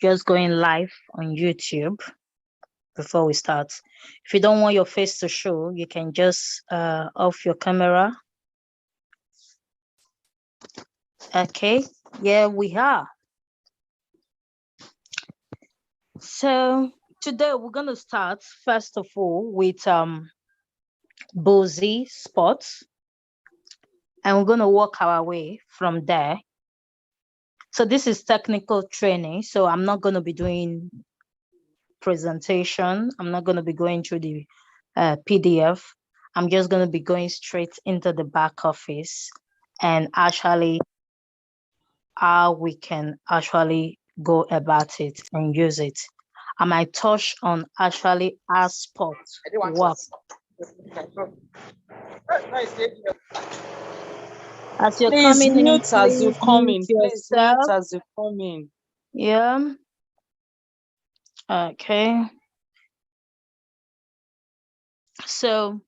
Just going live on YouTube before we start. If you don't want your face to show, you can just off your camera. Okay, yeah, we are. So today we're gonna start first of all with Botz spots, and we're gonna work our way from there. So this is technical training, so I'm not gonna be doing presentation. I'm not gonna be going through the PDF. I'm just gonna be going straight into the back office and actually how we can actually go about it and use it. I might touch on actually our spot work. As you're coming in, mute as you come in. Please mute yourself. as you come in. Yeah. Okay. So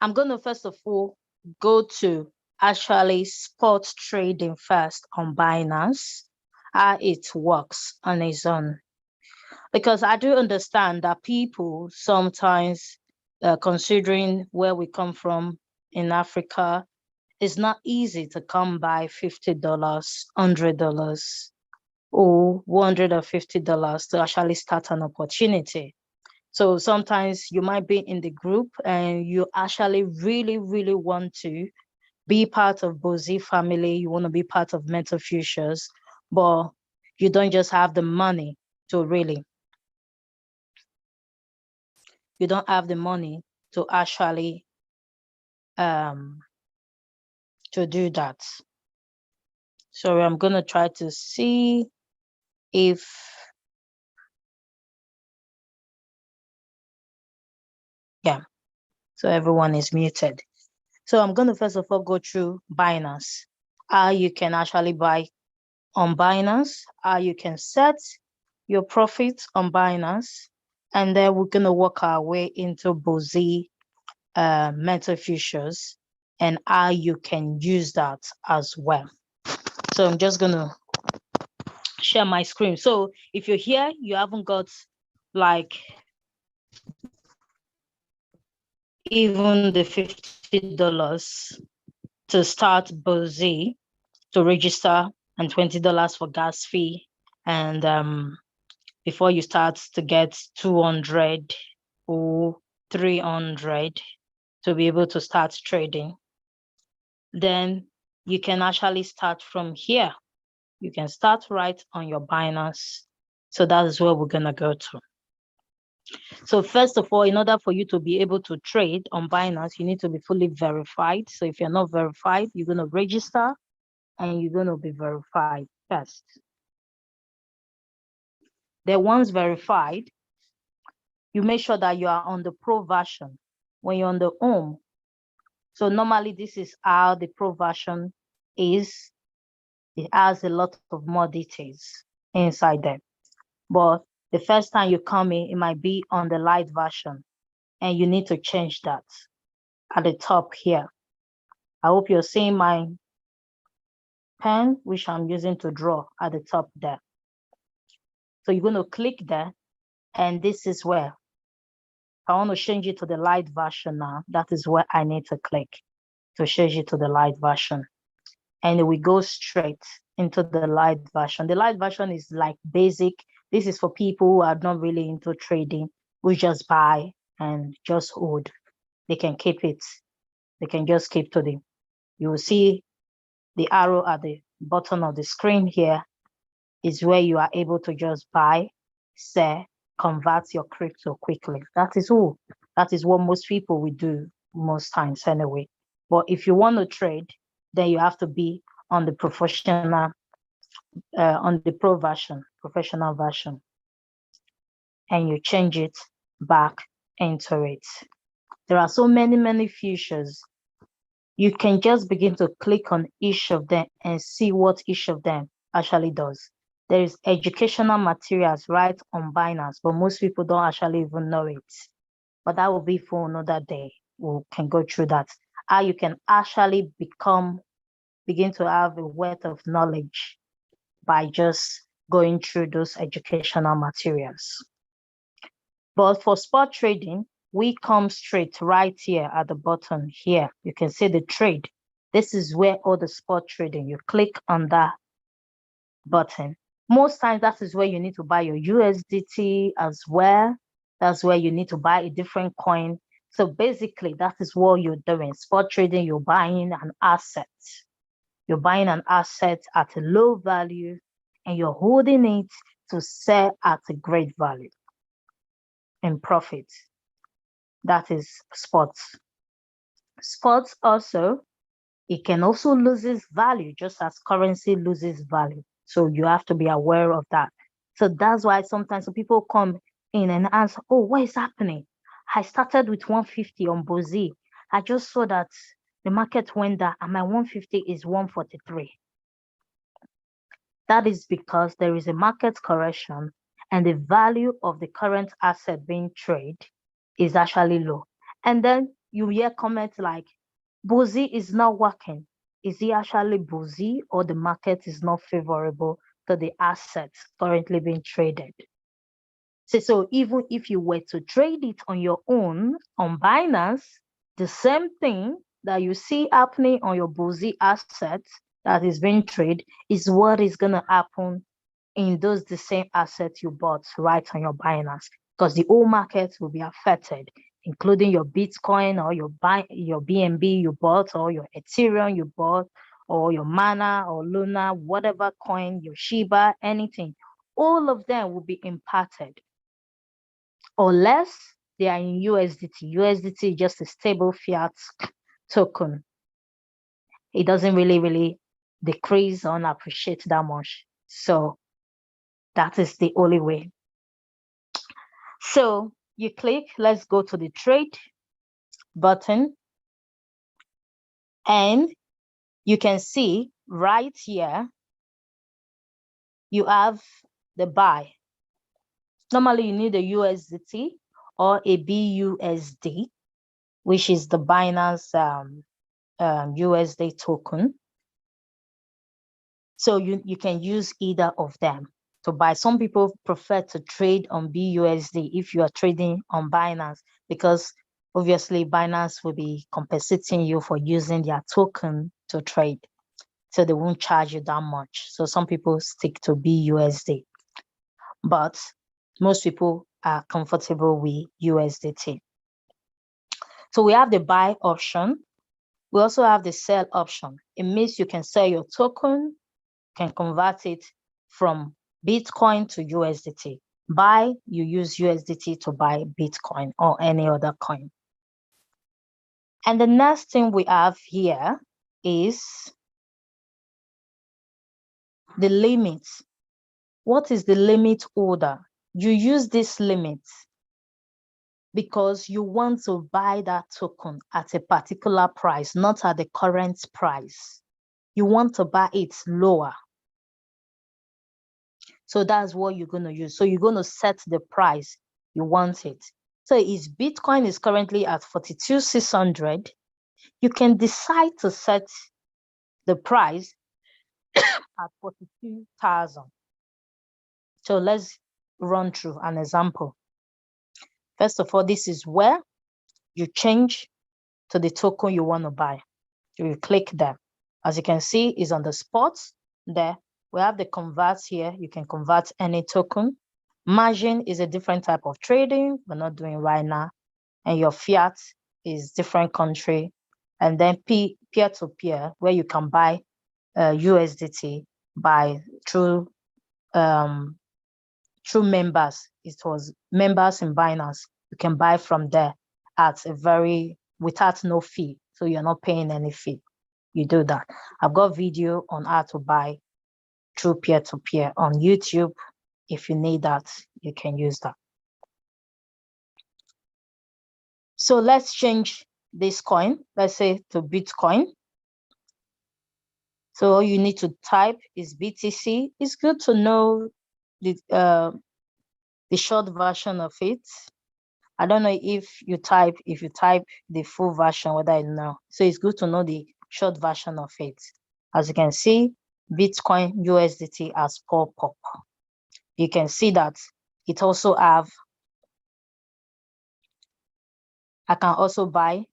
I'm going to first of all go to actually spot trading first on Binance, how it works on its own. Because I do understand that people sometimes, considering where we come from in Africa, it's not easy to come by $50, $100, or $150 to actually start an opportunity. So sometimes you might be in the group and you actually really want to be part of Botz family. You want to be part of metafutures, but you don't just have the money to really. You don't have the money to actually to do that. So I'm gonna try to see if so everyone is muted. So I'm going to first of all go through Binance, how you can actually buy on Binance, how you can set your profits on Binance, and then we're going to work our way into Botz metafutures and how you can use that as well. So I'm just going to share my screen. So if you're here, you haven't got like even the $50 to start Botz, to register, and $20 for gas fee, and before you start to get 200 or 300 to be able to start trading, then you can actually start from here. You can start right on your Binance. So that is where we're gonna go to. So first of all, in order for you to be able to trade on Binance, you need to be fully verified. So if you're not verified, you're gonna register and you're gonna be verified first. Then once verified, you make sure that you are on the pro version. When you're on the home, so normally this is how the pro version is. It has a lot of more details inside there. But the first time you come in, it might be on the light version, and you need to change that at the top here. I hope you're seeing my pen, which I'm using to draw at the top there. So you're going to click there, and this is where I want to change it to the light version now. That is where I need to click to change it to the light version. And we go straight into the light version. The light version is like basic. This is for people who are not really into trading, who just buy and just hold. They can keep it. They can just keep to the, you will see the arrow at the bottom of the screen here is where you are able to just buy, sell, convert your crypto quickly. That is all. That is what most people will do most times anyway. But if you want to trade, then you have to be on the professional, on the pro version, professional version, and you change it back into it. There are so many features. You can just begin to click on each of them and see what each of them actually does. There is educational materials right on Binance, but most people don't actually even know it. But that will be for another day. We can go through that. How you can actually begin to have a wealth of knowledge by just going through those educational materials. But for spot trading, we come straight right here at the bottom here. You can see the trade. This is where all the spot trading, you click on that button. Most times that is where you need to buy your USDT as well. That's where you need to buy a different coin. So basically that is what you're doing. Spot trading, you're buying an asset. You're buying an asset at a low value and you're holding it to sell at a great value and profit. That is spots. Spots also, it can also lose its value just as currency loses value. So you have to be aware of that. So that's why sometimes people come in and ask, oh, what is happening? I started with 150 on Botz. I just saw that the market went down and my 150 is 143. That is because there is a market correction and the value of the current asset being traded is actually low. And then you hear comments like, Botz is not working. Is it actually Botz or the market is not favorable to the assets currently being traded? So even if you were to trade it on your own on Binance, the same thing that you see happening on your Botz assets that is being traded is what is going to happen in those the same assets you bought right on your Binance, because the whole market will be affected, including your Bitcoin or your BNB you bought or your Ethereum you bought or your Mana or Luna, whatever coin, your Shiba, anything. All of them will be impacted unless they are in USDT. USDT is just a stable fiat token. It doesn't really decrease or appreciate that much. So that is the only way. So you click, let's go to the trade button. And you can see right here, you have the buy. Normally you need a USDT or a BUSD, which is the Binance USD token. So you can use either of them to buy. Some people prefer to trade on BUSD if you are trading on Binance, because obviously Binance will be compensating you for using their token to trade. So they won't charge you that much. So some people stick to BUSD, but most people are comfortable with USDT. So we have the buy option. We also have the sell option. It means you can sell your token, can convert it from Bitcoin to USDT. Buy, you use USDT to buy Bitcoin or any other coin. And the next thing we have here is the limit. What is the limit order? You use this limit because you want to buy that token at a particular price, not at the current price. You want to buy it lower. So that's what you're going to use. So you're going to set the price you want it. So if Bitcoin is currently at 42,600, you can decide to set the price at 42,000. So let's run through an example. First of all, this is where you change to the token you want to buy. So you click there. As you can see, it's on the spot there. We have the convert here. You can convert any token. Margin is a different type of trading we're not doing right now. And your fiat is different country. And then peer-to-peer, where you can buy USDT through members. It was members in Binance. You can buy from there without no fee. So you're not paying any fee. You do that. I've got video on how to buy through peer-to-peer on YouTube. If you need that, you can use that. So let's change this coin, let's say to Bitcoin. So all you need to type is BTC. It's good to know the short version of it. I don't know if you type the full version, whether I know. So it's good to know the short version of it. As you can see, Bitcoin USDT has popped up. You can see that it also have, I can also buy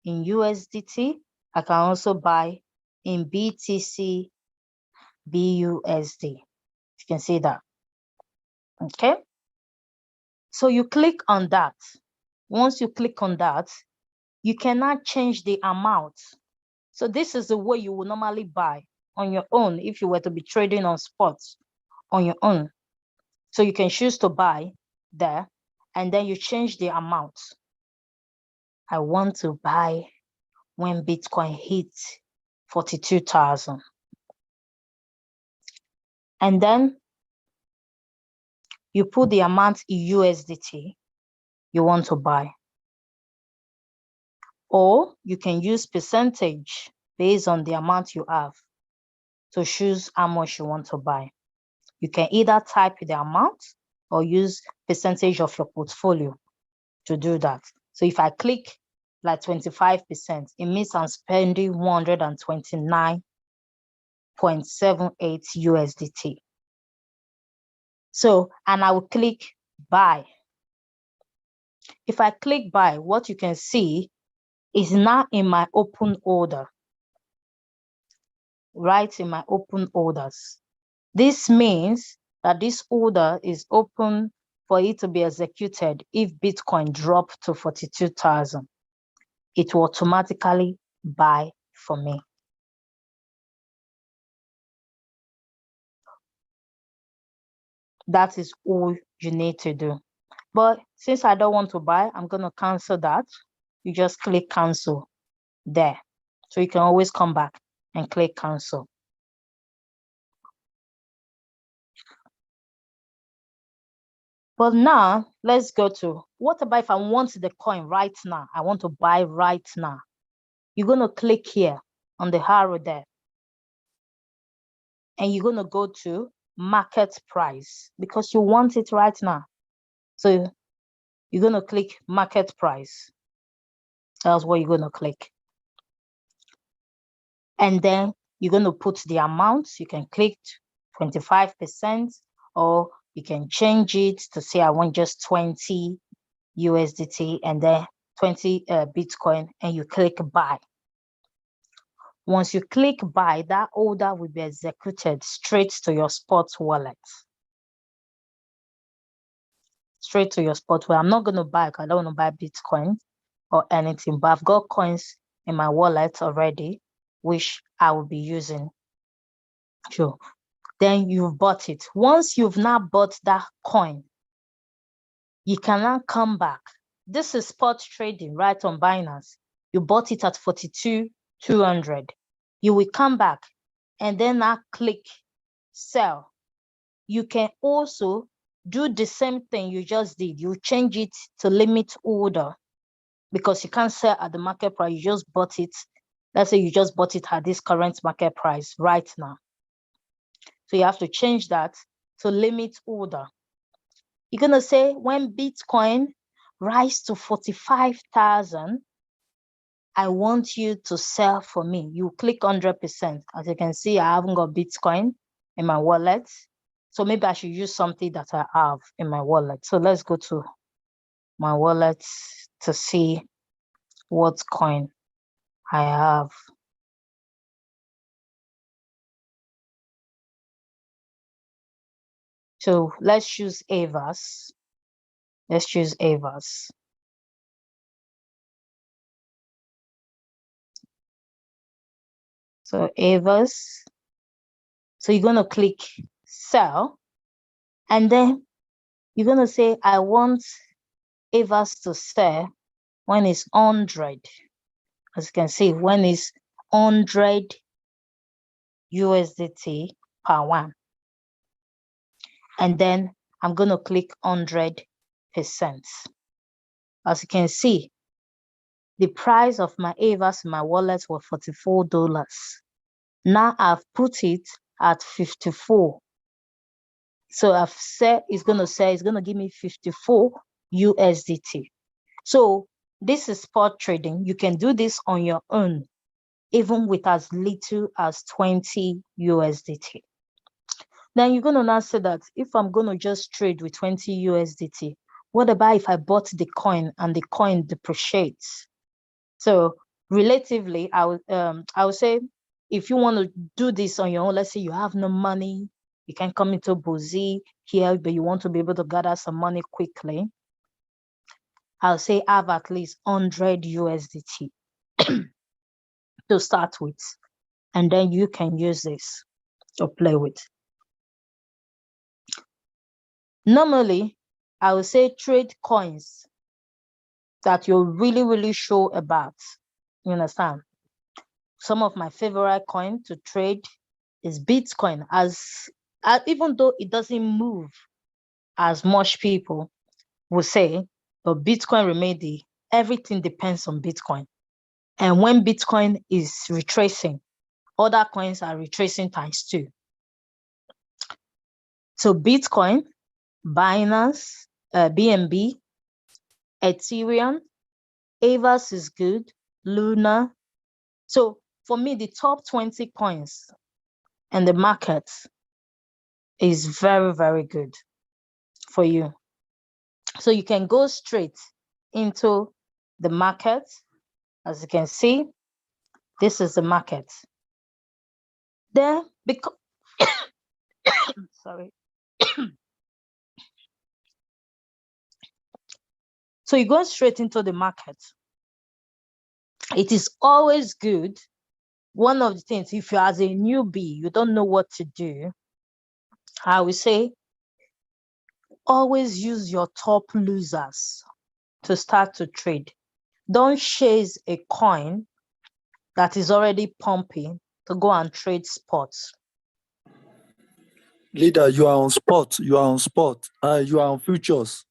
in USDT. I can also buy in BTC, BUSD. You can see that. Okay. So you click on that. Once you click on that, you cannot change the amount. So this is the way you will normally buy on your own if you were to be trading on spots on your own. So you can choose to buy there, and then you change the amount. I want to buy when Bitcoin hits 42,000. And then you put the amount in USDT you want to buy. Or you can use percentage based on the amount you have to choose how much you want to buy. You can either type the amount or use percentage of your portfolio to do that. So if I click like 25%, it means I'm spending 129.78 USDT. So, and I will click buy. If I click buy, what you can see is now in my open order, right in my open orders. This means that this order is open for it to be executed if Bitcoin dropped to 42,000. It will automatically buy for me. That is all you need to do. But since I don't want to buy, I'm going to cancel that. You just click cancel there. So you can always come back and click cancel. But now let's go to, what about if I want the coin right now? I want to buy right now. You're going to click here on the arrow there. And you're going to go to market price because you want it right now. So you're going to click market price. That's what you're going to click. And then you're going to put the amount. You can click 25%, or you can change it to say I want just 20 USDT and then 20 Bitcoin, and you click buy. Once you click buy, that order will be executed straight to your spot wallet. Straight to your spot wallet. I'm not going to buy, because I don't want to buy Bitcoin or anything, but I've got coins in my wallet already, which I will be using. Sure. Then you've bought it. Once you've now bought that coin, you cannot come back. This is spot trading right on Binance. You bought it at 42,200. You will come back and then now click sell. You can also do the same thing you just did. You change it to limit order because you can't sell at the market price. You just bought it. Let's say you just bought it at this current market price right now. So you have to change that to limit order. You're going to say when Bitcoin rise to 45,000, I want you to sell for me. You click 100%. As you can see, I haven't got Bitcoin in my wallet. So maybe I should use something that I have in my wallet. So let's go to my wallet to see what coin I have. So let's choose Avas. Let's choose Avas. So Avas. So you're going to click sell. And then you're going to say, I want Avas to sell when it's 100. As you can see, when it's 100 USDT per one. And then I'm going to click 100%. As you can see, the price of my Avas in my wallet was $44. Now I've put it at 54. So I've said it's going to give me 54 USDT. So this is spot trading. You can do this on your own, even with as little as 20 USDT. Then you're going to now say that if I'm going to just trade with 20 USDT, what about if I bought the coin and the coin depreciates? So relatively, I would say if you want to do this on your own, let's say you have no money, you can come into Botz here, but you want to be able to gather some money quickly, I'll say have at least 100 USDT to start with, and then you can use this to play with. Normally, I would say trade coins that you're really, really sure about. You understand? Some of my favorite coin to trade is Bitcoin, as even though it doesn't move as much people will say, but Bitcoin remain everything depends on Bitcoin. And when Bitcoin is retracing, other coins are retracing times 2. So Bitcoin, Binance, BNB, Ethereum, Aves is good, Luna. So for me, the top 20 coins in the market is very, very good for you. So you can go straight into the market. As you can see, this is the market. Then, because sorry. So you go straight into the market. It is always good. One of the things, if you're as a newbie, you don't know what to do, I will say, always use your top losers to start to trade. Don't chase a coin that is already pumping to go and trade spots. Leader, you are on spot. You are on spot. You are on futures.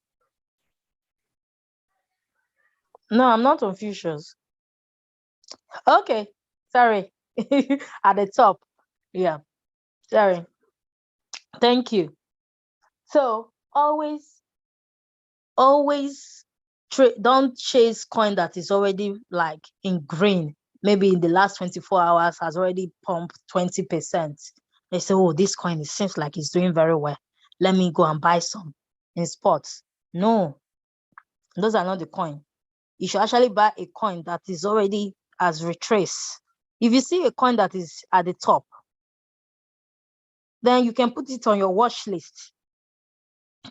No, I'm not on futures. Okay, sorry. At the top. Yeah, sorry. Thank you. So always don't chase coin that is already like in green. Maybe in the last 24 hours has already pumped 20%. They say, oh, this coin, it seems like it's doing very well. Let me go and buy some in spots. No, those are not the coin. You should actually buy a coin that is already as retrace. If you see a coin that is at the top, then you can put it on your watch list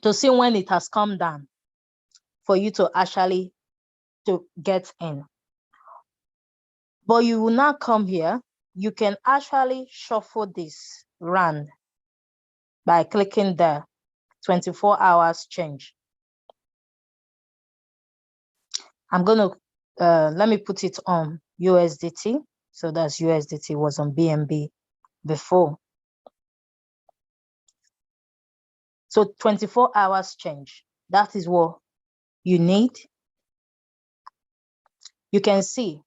to see when it has come down for you to actually to get in. But you will not come here. You can actually shuffle this rand by clicking the 24 hours change. I'm going to, let me put it on USDT. So that's USDT was on BNB before. So 24 hours change. That is what you need. You can see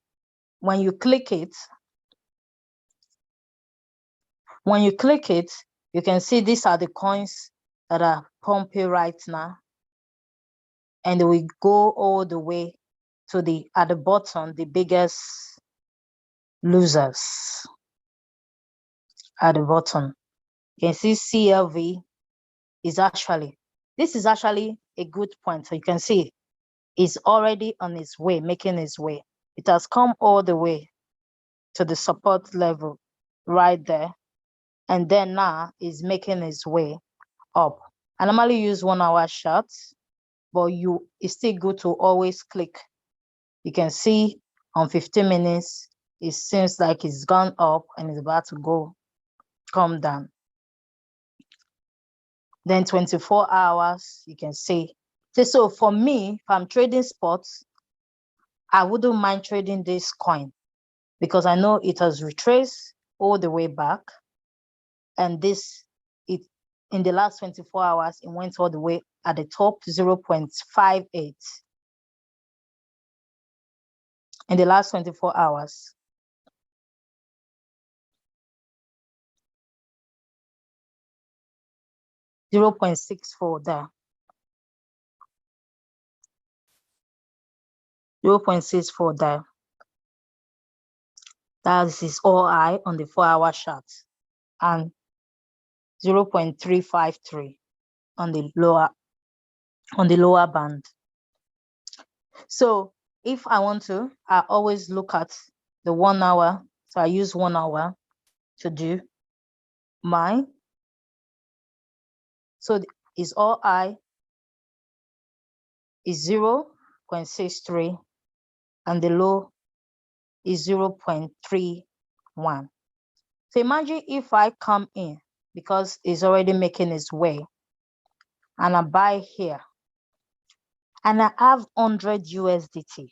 when you click it, you can see these are the coins that are pumping right now. And we go all the way to at the bottom, the biggest losers at the bottom. You can see CLV this is actually a good point. So you can see it's already on its way, making its way. It has come all the way to the support level right there. And then now is making its way up. I normally use 1 hour charts, but it's still good to always click. You can see on 15 minutes, it seems like it's gone up and it's about to come down. Then 24 hours, you can see. So for me, if I'm trading spots, I wouldn't mind trading this coin because I know it has retraced all the way back. And in the last 24 hours, it went all the way at the top, 0.58. In the last 24 hours. $0.64 there. 0.64 there. That is all I on the 4 hour chart. And 0.353 on the lower band. So if I want to, I always look at the 1 hour. So I use 1 hour to do mine. So is all I is 0.63 and the low is 0.31. So imagine if I come in because it's already making its way and I buy here and I have 100 USDT.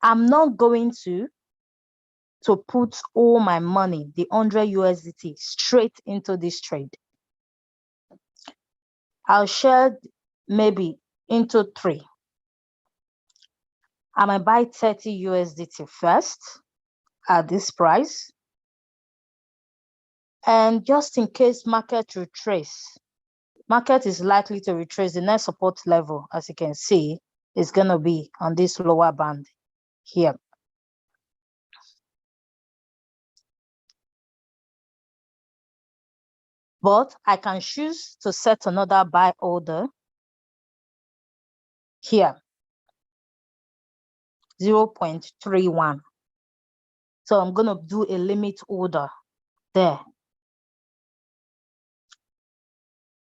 I'm not going to put all my money, the 100 USDT, straight into this trade. I'll share maybe into 3. I might buy 30 USDT first at this price. And just in case market retrace, market is likely to retrace. The next support level, as you can see, is going to be on this lower band here. But I can choose to set another buy order here, 0.31. So I'm going to do a limit order there.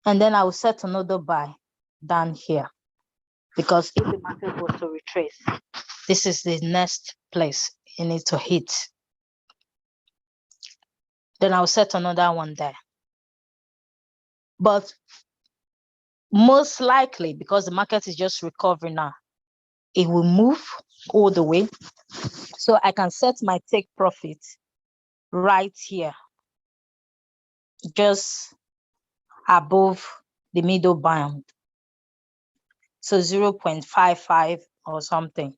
And then I will set another buy down here. Because if the market was to retrace, this is the next place you need to hit. Then I'll set another one there. But most likely, because the market is just recovering now, it will move all the way. So I can set my take profit right here, just above the middle band. So 0.55 or something.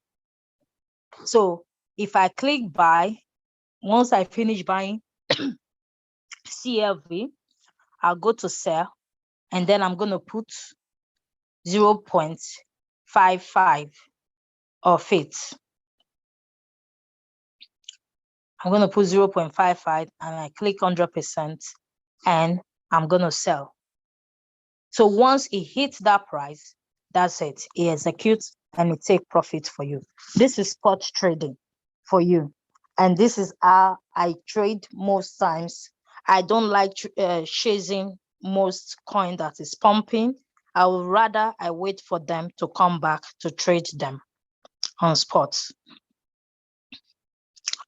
So if I click buy, once I finish buying CLV, I'll go to sell, and then I'm going to put 0.55 of it. I'm going to put 0.55 and I click 100% and I'm going to sell. So once it hits that price, that's it. It executes and it takes profit for you. This is spot trading for you. And this is how I trade most times. I don't like chasing most coin that is pumping. I would rather I wait for them to come back to trade them on spots.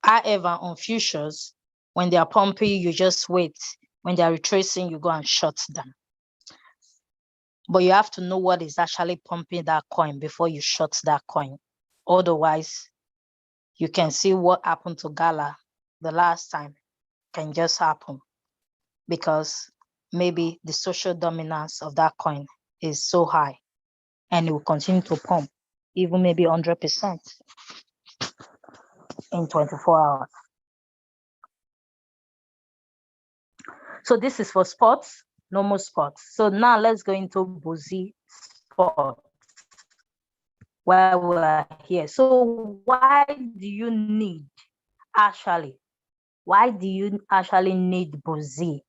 However, on futures, when they are pumping, you just wait. When they are retracing, you go and short them. But you have to know what is actually pumping that coin before you short that coin. Otherwise, you can see what happened to Gala the last time can just happen because maybe the social dominance of that coin is so high and it will continue to pump even maybe 100% in 24 hours. So this is for spots, normal spots. So now let's go into Botz spot while we're here. So why do you actually need Botz?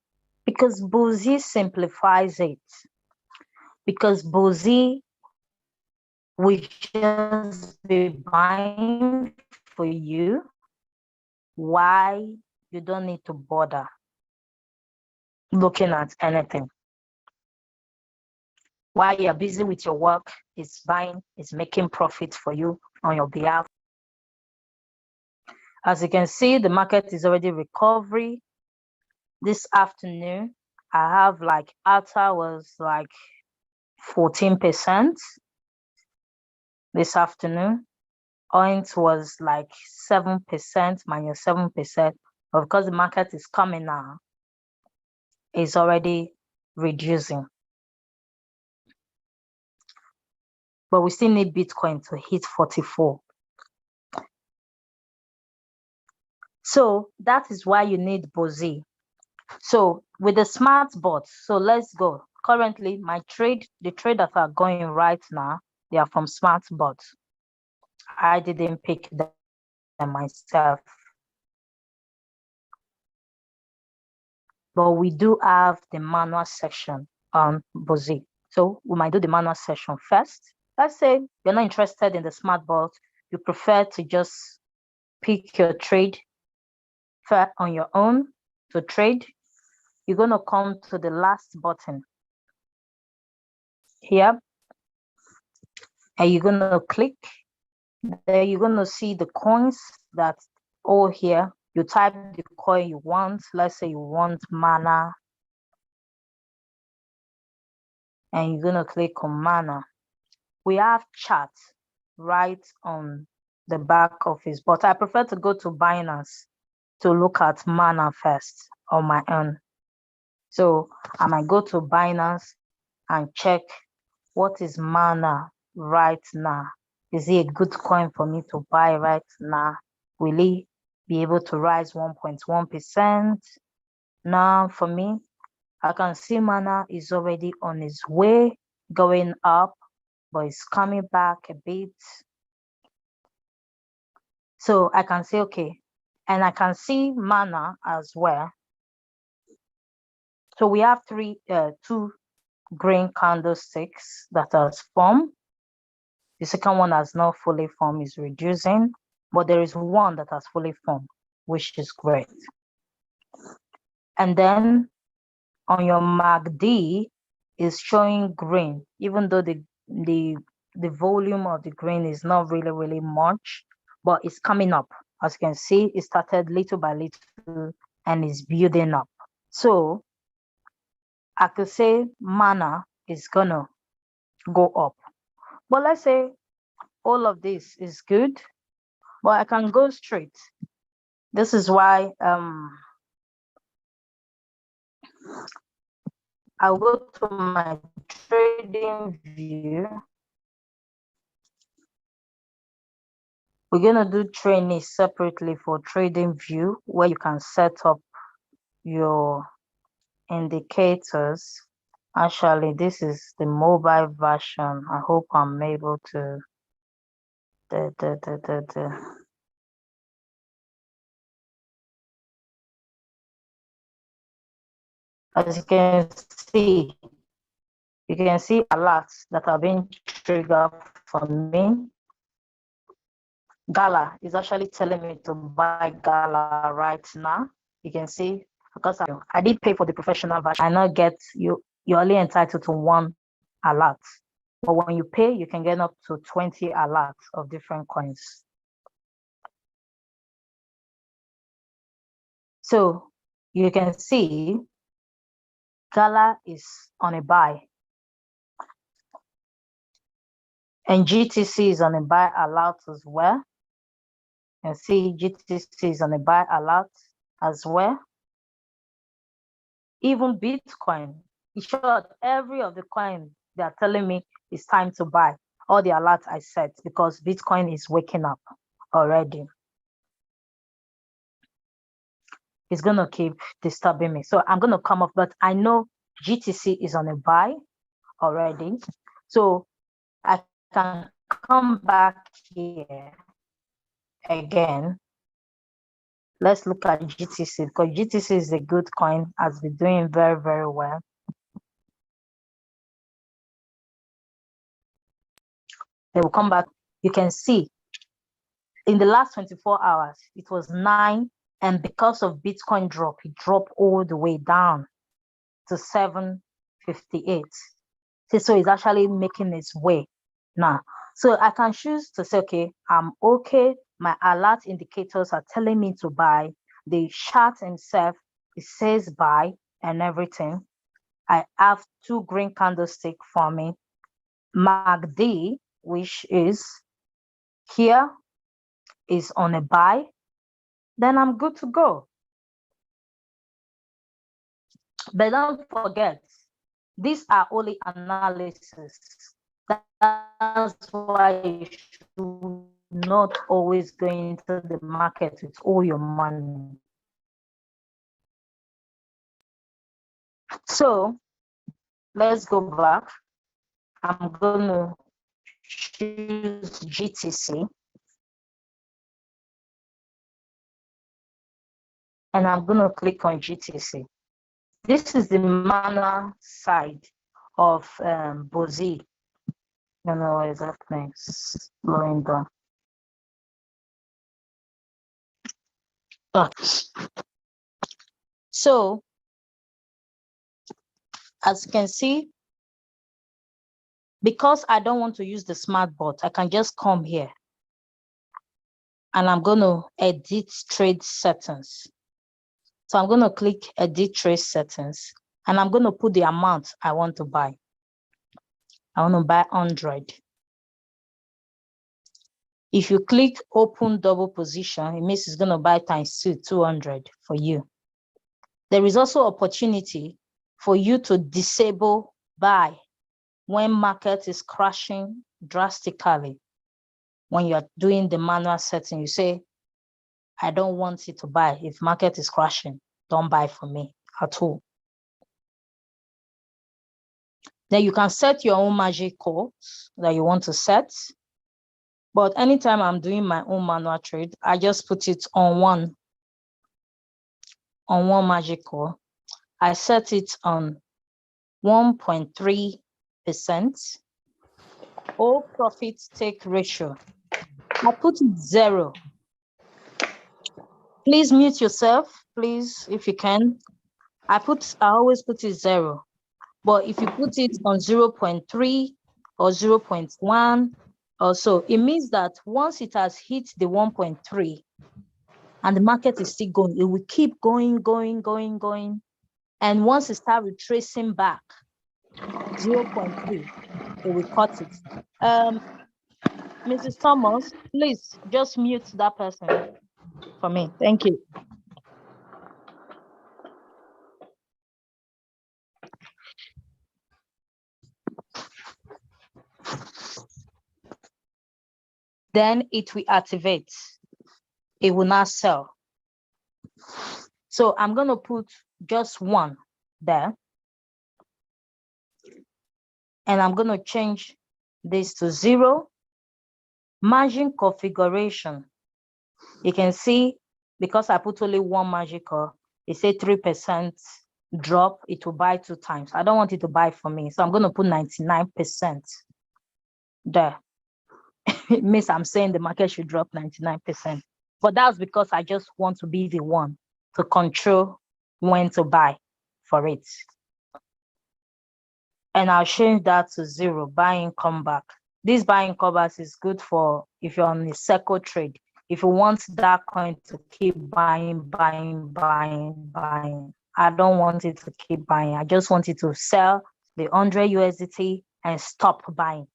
Because Botz simplifies it. Because Botz will just be buying for you. Why you don't need to bother looking at anything. While you're busy with your work, it's buying, it's making profit for you on your behalf. As you can see, the market is already recovery. This afternoon, I have like ATA was like 14% this afternoon. Oint was like 7%, -7%. But because the market is coming now, it's already reducing. But we still need Bitcoin to hit 44. So that is why you need Botz. So with the smart bots, so let's go. Currently, the trade that are going right now, they are from smart bots. I didn't pick them myself. but we do have the manual section on Botz. So we might do the manual section first. Let's say you're not interested in the smart bot, you prefer to just pick your trade on your own to trade. You're going to come to the last button here, and you're going to click. There you're going to see the coins that all here. You type the coin you want. Let's say you want mana, and you're going to click on mana. We have chat right on the back of his, but I prefer to go to Binance to look at mana first on my own. So I might go to Binance and check what is mana right now. Is it a good coin for me to buy right now? Will it be able to rise 1.1%? Now for me, I can see mana is already on its way going up, but it's coming back a bit. So I can say, okay, and I can see mana as well. So we have two green candlesticks that has formed. The second one has not fully formed, is reducing, but there is one that has fully formed, which is great. And then on your MACD is showing green, even though the volume of the green is not really much, but it's coming up. As you can see, it started little by little and is building up. So I could say mana is gonna go up. But let's say all of this is good, but I can go straight. This is why I'll go to my trading view. We're gonna do training separately for trading view, where you can set up your indicators. Actually, this is the mobile version. I hope I'm able to as you can see alerts that are being triggered for me. Gala is actually telling me to buy Gala right now. You can see, because I did pay for the professional version. I not get you're only entitled to one alert. But when you pay, you can get up to 20 alerts of different coins. So you can see Gala is on a buy. And GTC is on a buy alert as well. And see GTC is on a buy alert as well. Even Bitcoin, in short, every of the coin they are telling me it's time to buy. All the alerts I set, because Bitcoin is waking up already. It's gonna keep disturbing me. So I'm gonna come off, but I know GTC is on a buy already. So I can come back here again. Let's look at GTC, because GTC is a good coin, has been doing very well. They will come back. You can see in the last 24 hours, it was 9. And because of Bitcoin drop, it dropped all the way down to 758. So it's actually making its way now. So I can choose to say, okay, I'm okay. My alert indicators are telling me to buy. The chart himself, it says buy and everything. I have 2 green candlesticks for me. MACD, which is here, is on a buy. Then I'm good to go. But don't forget, these are only analysis. That's why you should not always go into the market with all your money. So let's go back. I'm going to choose GTC. And I'm going to click on GTC. This is the manual side of Botz. I don't know what exactly is going on. So, as you can see, because I don't want to use the smart bot, I can just come here and I'm going to edit trade settings. So I'm going to click edit trade settings and I'm going to put the amount I want to buy. I want to buy 100. If you click open double position, it means it's going to buy times 2, 200 for you. There is also opportunity for you to disable buy when market is crashing drastically. When you're doing the manual setting, you say, I don't want it to buy. If market is crashing, don't buy for me at all. Then you can set your own magic codes that you want to set. But anytime I'm doing my own manual trade, I just put it on one magic code. I set it on 1.3%. All profit take ratio. I put it 0. Please mute yourself, please, if you can. I always put it 0. But if you put it on 0.3 or 0.1 or so, it means that once it has hit the 1.3 and the market is still going, it will keep going. And once it starts retracing back, 0.3, it will cut it. Mrs. Thomas, please just mute that person for me. Thank you. Then it will activate. It will not sell. So I'm going to put just 1 there. And I'm going to change this to 0. Margin configuration. You can see, because I put only 1 margin call, it says 3% drop, it will buy 2 times. I don't want it to buy for me. So I'm going to put 99% there. It means I'm saying the market should drop 99%. But that's because I just want to be the one to control when to buy for it. And I'll change that to 0, buying comeback. This buying comeback is good for if you're on a circle trade. If you want that coin to keep buying. I don't want it to keep buying. I just want it to sell the 100 USDT and stop buying.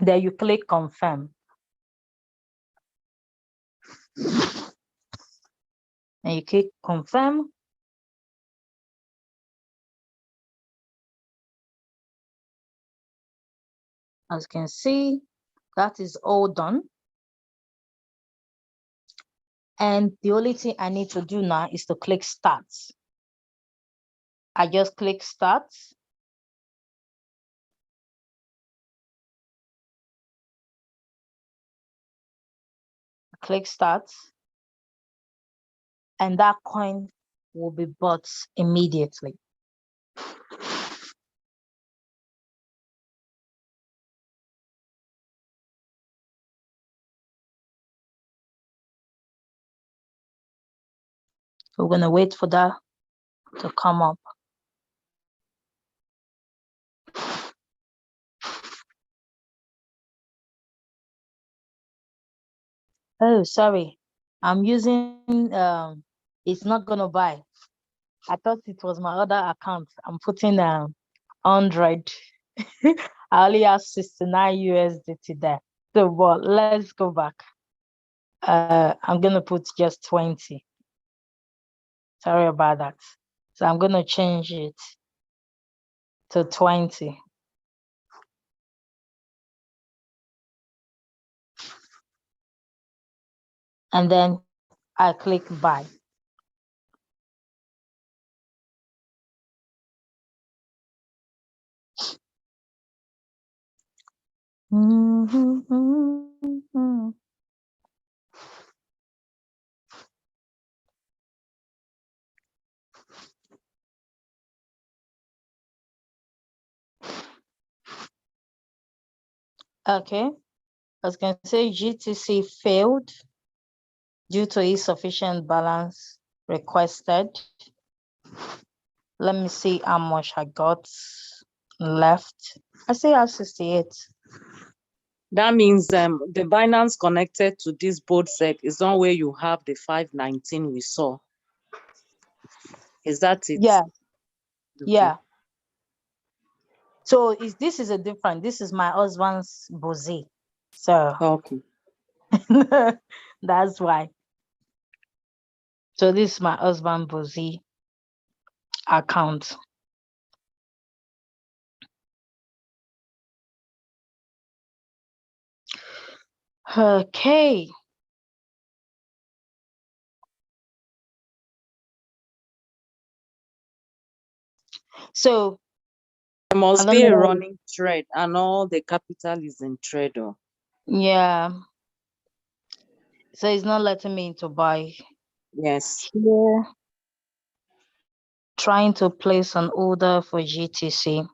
Then you click confirm. And you click confirm. As you can see, that is all done. And the only thing I need to do now is to click start. I just click start. Click start. And that coin will be bought immediately. So we're going to wait for that to come up. Oh, sorry. I'm using, it's not going to buy. I thought it was my other account. I'm putting 100. I only have 69 USDT there. So, but let's go back. I'm going to put just 20. Sorry about that. So I'm going to change it to 20. And then I click buy. Okay. I can say GTC failed due to insufficient balance requested. Let me see how much I got left. I say I have 68. That means the Binance connected to this board set is not where you have the 519 we saw. Is that it? Yeah. Okay. Yeah. So this is a different. This is my husband's Bozy. So Okay. that's why. So this is my husband Bozy account. Okay. So There must I be don't a know. running trade and all the capital is in trade. Yeah. So it's not letting me to buy. Yes. Here. Trying to place an order for GTC.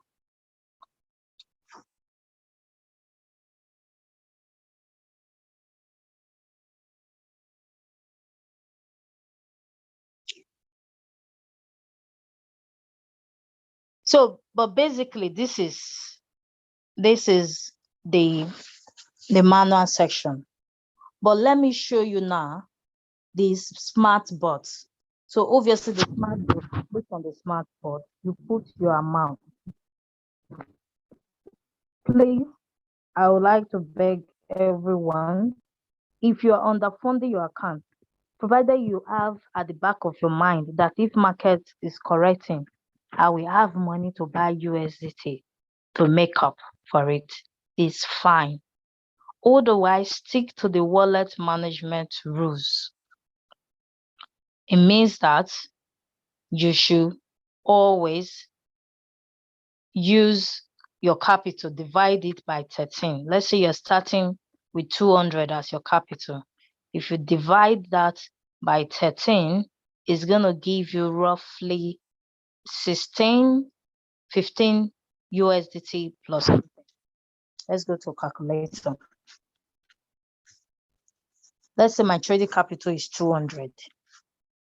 So, but basically this is the manual section. But let me show you now these smart bots. So obviously the smart bot, click on the smart bot, you put your amount. Please, I would like to beg everyone, if you are underfunding your account, provided you have at the back of your mind that if market is correcting, I will have money to buy USDT to make up for it, it's fine. Otherwise, stick to the wallet management rules. It means that you should always use your capital, divide it by 13. Let's say you're starting with 200 as your capital. If you divide that by 13, it's going to give you roughly 16, 15 USDT plus. Let's go to calculator. Let's say my trading capital is 200.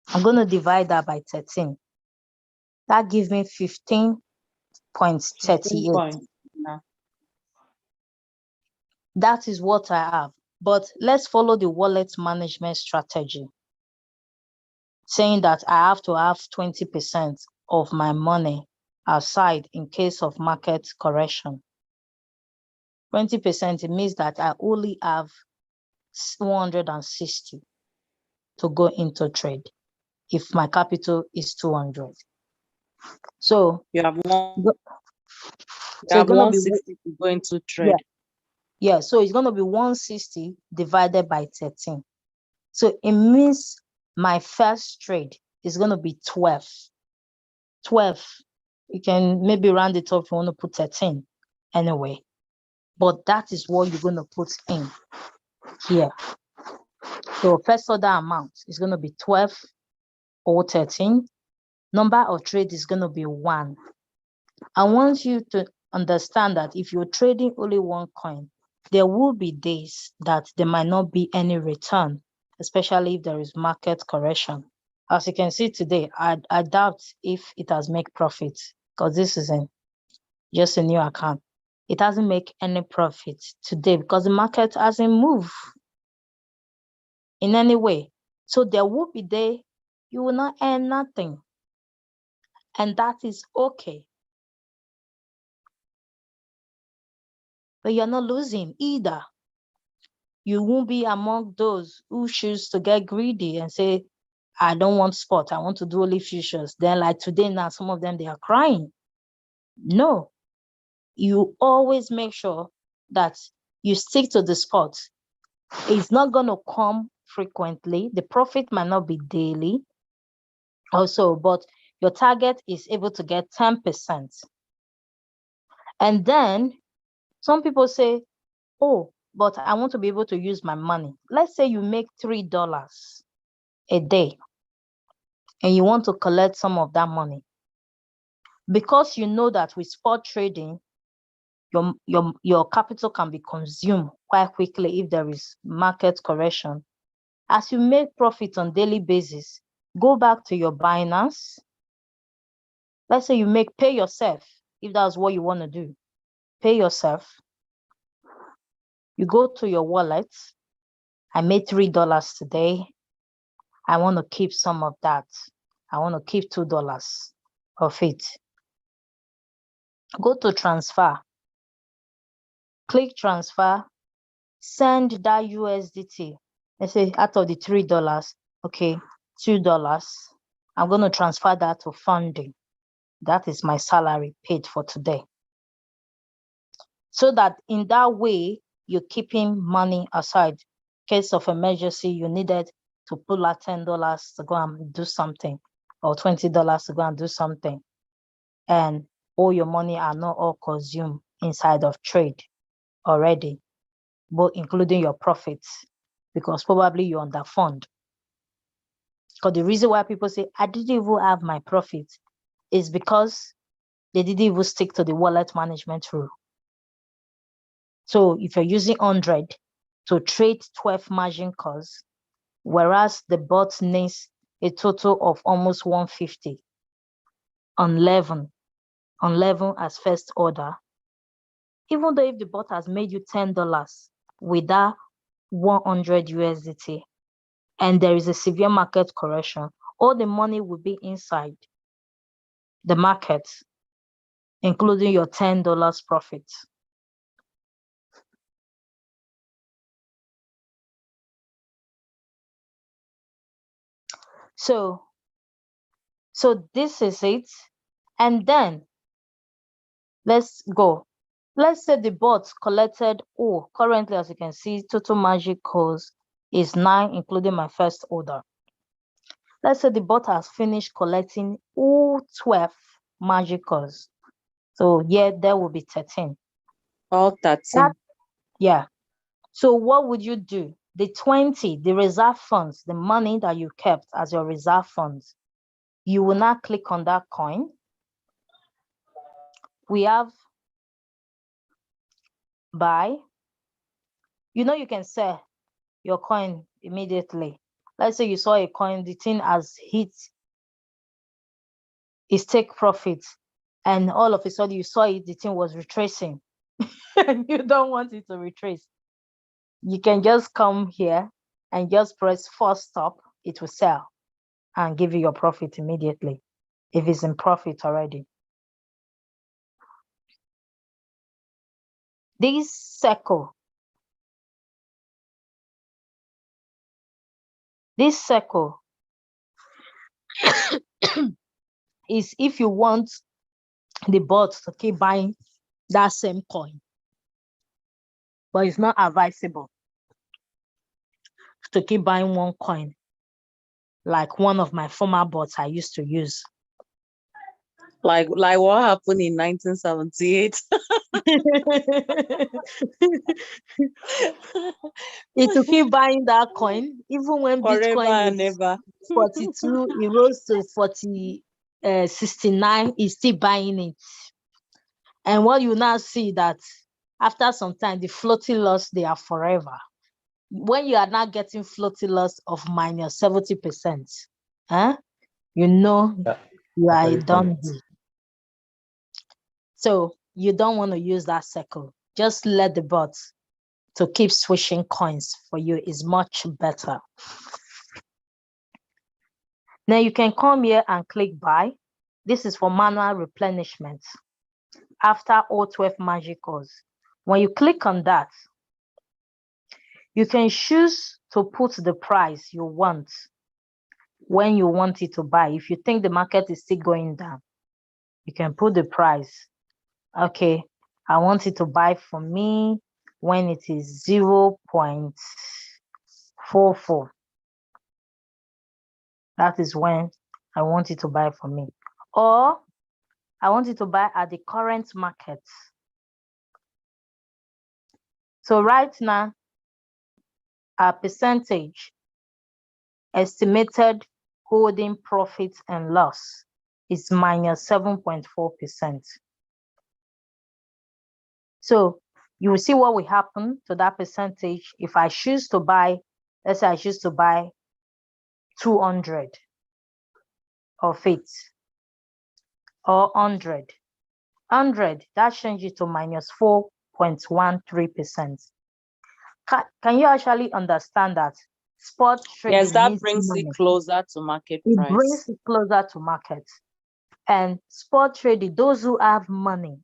I'm going to divide that by 13. That gives me 15.38. Yeah. That is what I have. But let's follow the wallet management strategy, saying that I have to have 20% of my money aside in case of market correction. 20%, it means that I only have 160 to go into trade if my capital is 200. So You have one. So it's gonna be 160 to go into trade. Yeah, so it's gonna be 160 divided by 13. So it means my first trade is gonna be 12. 12. You can maybe round it up if you want to put 13 anyway. But that is what you're gonna put in here. So first order amount is gonna be 12 or 13. Number of trade is gonna be 1. I want you to understand that if you're trading only one coin, there will be days that there might not be any return, especially if there is market correction. As you can see today, I doubt if it has made profit because this is just a new account. It hasn't made any profit today because the market hasn't moved in any way. So there will be day you will not earn nothing. And that is okay. But you're not losing either. You won't be among those who choose to get greedy and say, I don't want spot, I want to do only futures. Then like today now, some of them, they are crying. No, you always make sure that you stick to the spot. It's not going to come frequently. The profit might not be daily also, but your target is able to get 10%. And then some people say, oh, but I want to be able to use my money. Let's say you make $3 a day and you want to collect some of that money. Because you know that with spot trading, your capital can be consumed quite quickly if there is market correction. As you make profit on daily basis, go back to your Binance. Let's say you pay yourself, if that's what you want to do. Pay yourself. You go to your wallet. I made $3 today. I want to keep some of that. I want to keep $2 of it. Go to transfer. Click transfer. Send that USDT. Let's say out of the $3, okay, $2. I'm going to transfer that to funding. That is my salary paid for today. So that in that way, you're keeping money aside. Case of emergency, you needed to pull out $10 to go and do something, or $20 to go and do something. And all your money are not all consumed inside of trade already, but including your profits, because probably you're underfund. Because the reason why people say, I didn't even have my profit, is because they didn't even stick to the wallet management rule. So if you're using 100 to trade 12 margin calls, whereas the bot needs a total of almost 150 on 11 as first order, even though if the bot has made you $10 with that 100 USDT, and there is a severe market correction, all the money will be inside the market, including your $10 profit. So this is it. And then let's go. Let's say the bot collected, currently, as you can see, total magic calls is 9, including my first order. Let's say the bot has finished collecting all 12 magic calls. So yeah, there will be 13. All 13. Yeah. So what would you do? The 20, the reserve funds, the money that you kept as your reserve funds, you will not click on that coin. We have buy. You can sell your coin immediately. Let's say you saw a coin, the thing has hit its take profit, and all of a sudden you saw it, the thing was retracing. And you don't want it to retrace. You can just come here and just press force stop. It will sell and give you your profit immediately if it's in profit already. This circle is if you want the bot to keep buying that same coin, but it's not advisable to keep buying one coin like one of my former bots I used to use. Like what happened in 1978? It to keep buying that coin, even when Forever Bitcoin and is ever. 42, it rose to 69, is still buying it. And what you now see that after some time, the floating loss, they are forever. When you are now getting floating loss of minus 70%, you know you are a done deal. So you don't want to use that circle. Just let the bot to keep switching coins for you is much better. Now you can come here and click buy. This is for manual replenishment after all 12 magic calls. When you click on that, you can choose to put the price you want when you want it to buy. If you think the market is still going down, you can put the price. Okay, I want it to buy for me when it is 0.44. That is when I want it to buy for me. Or I want it to buy at the current market. So right now, our percentage estimated holding profit and loss is minus 7.4%. So you will see what will happen to that percentage if I choose to buy, let's say I choose to buy 200 of it, or 100. 100, that changes to minus 4.13%. Can you actually understand that spot trading Yes, that needs brings it money? closer to market It price. brings it closer to market. And spot trading, those who have money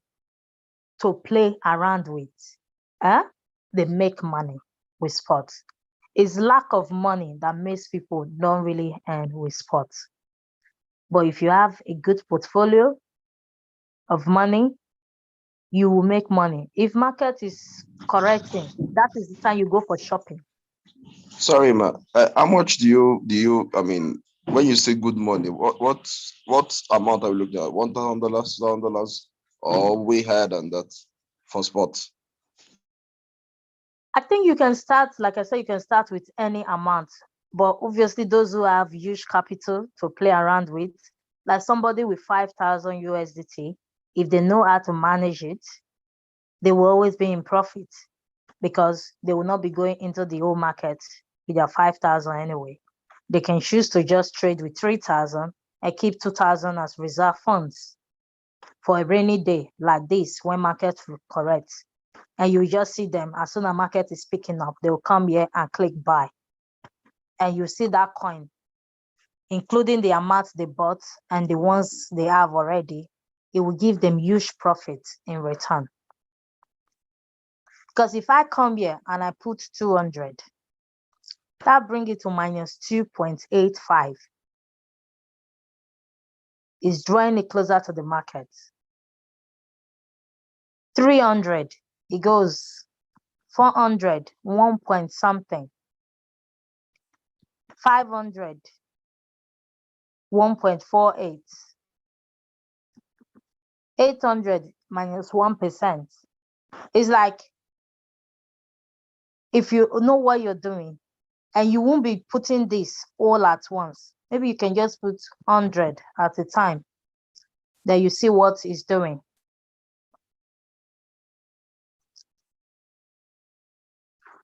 to play around with, they make money with sports. It's lack of money that makes people don't really earn with sports. But if you have a good portfolio of money, you will make money. If market is correcting, that is the time you go for shopping. Sorry, ma. How much do you? I mean, when you say good money, what amount are you looking at? $1,000, $2,000, or way higher than that for sports? I think you can start, like I said, you can start with any amount. But obviously, those who have huge capital to play around with, like somebody with 5,000 USDT, if they know how to manage it, they will always be in profit because they will not be going into the whole market with their 5,000 anyway. They can choose to just trade with 3,000 and keep 2,000 as reserve funds for a rainy day like this when market will correct. And you just see them as soon as market is picking up, they will come here and click buy. And you see that coin, including the amount they bought and the ones they have already, it will give them huge profit in return. Because if I come here and I put 200, that brings it to minus 2.85. It's drawing it closer to the market. 300, it goes 400, 1 point something. 500, 1.48. 800 minus 1%. It's like if you know what you're doing and you won't be putting this all at once, maybe you can just put 100 at a time. Then you see what it's doing.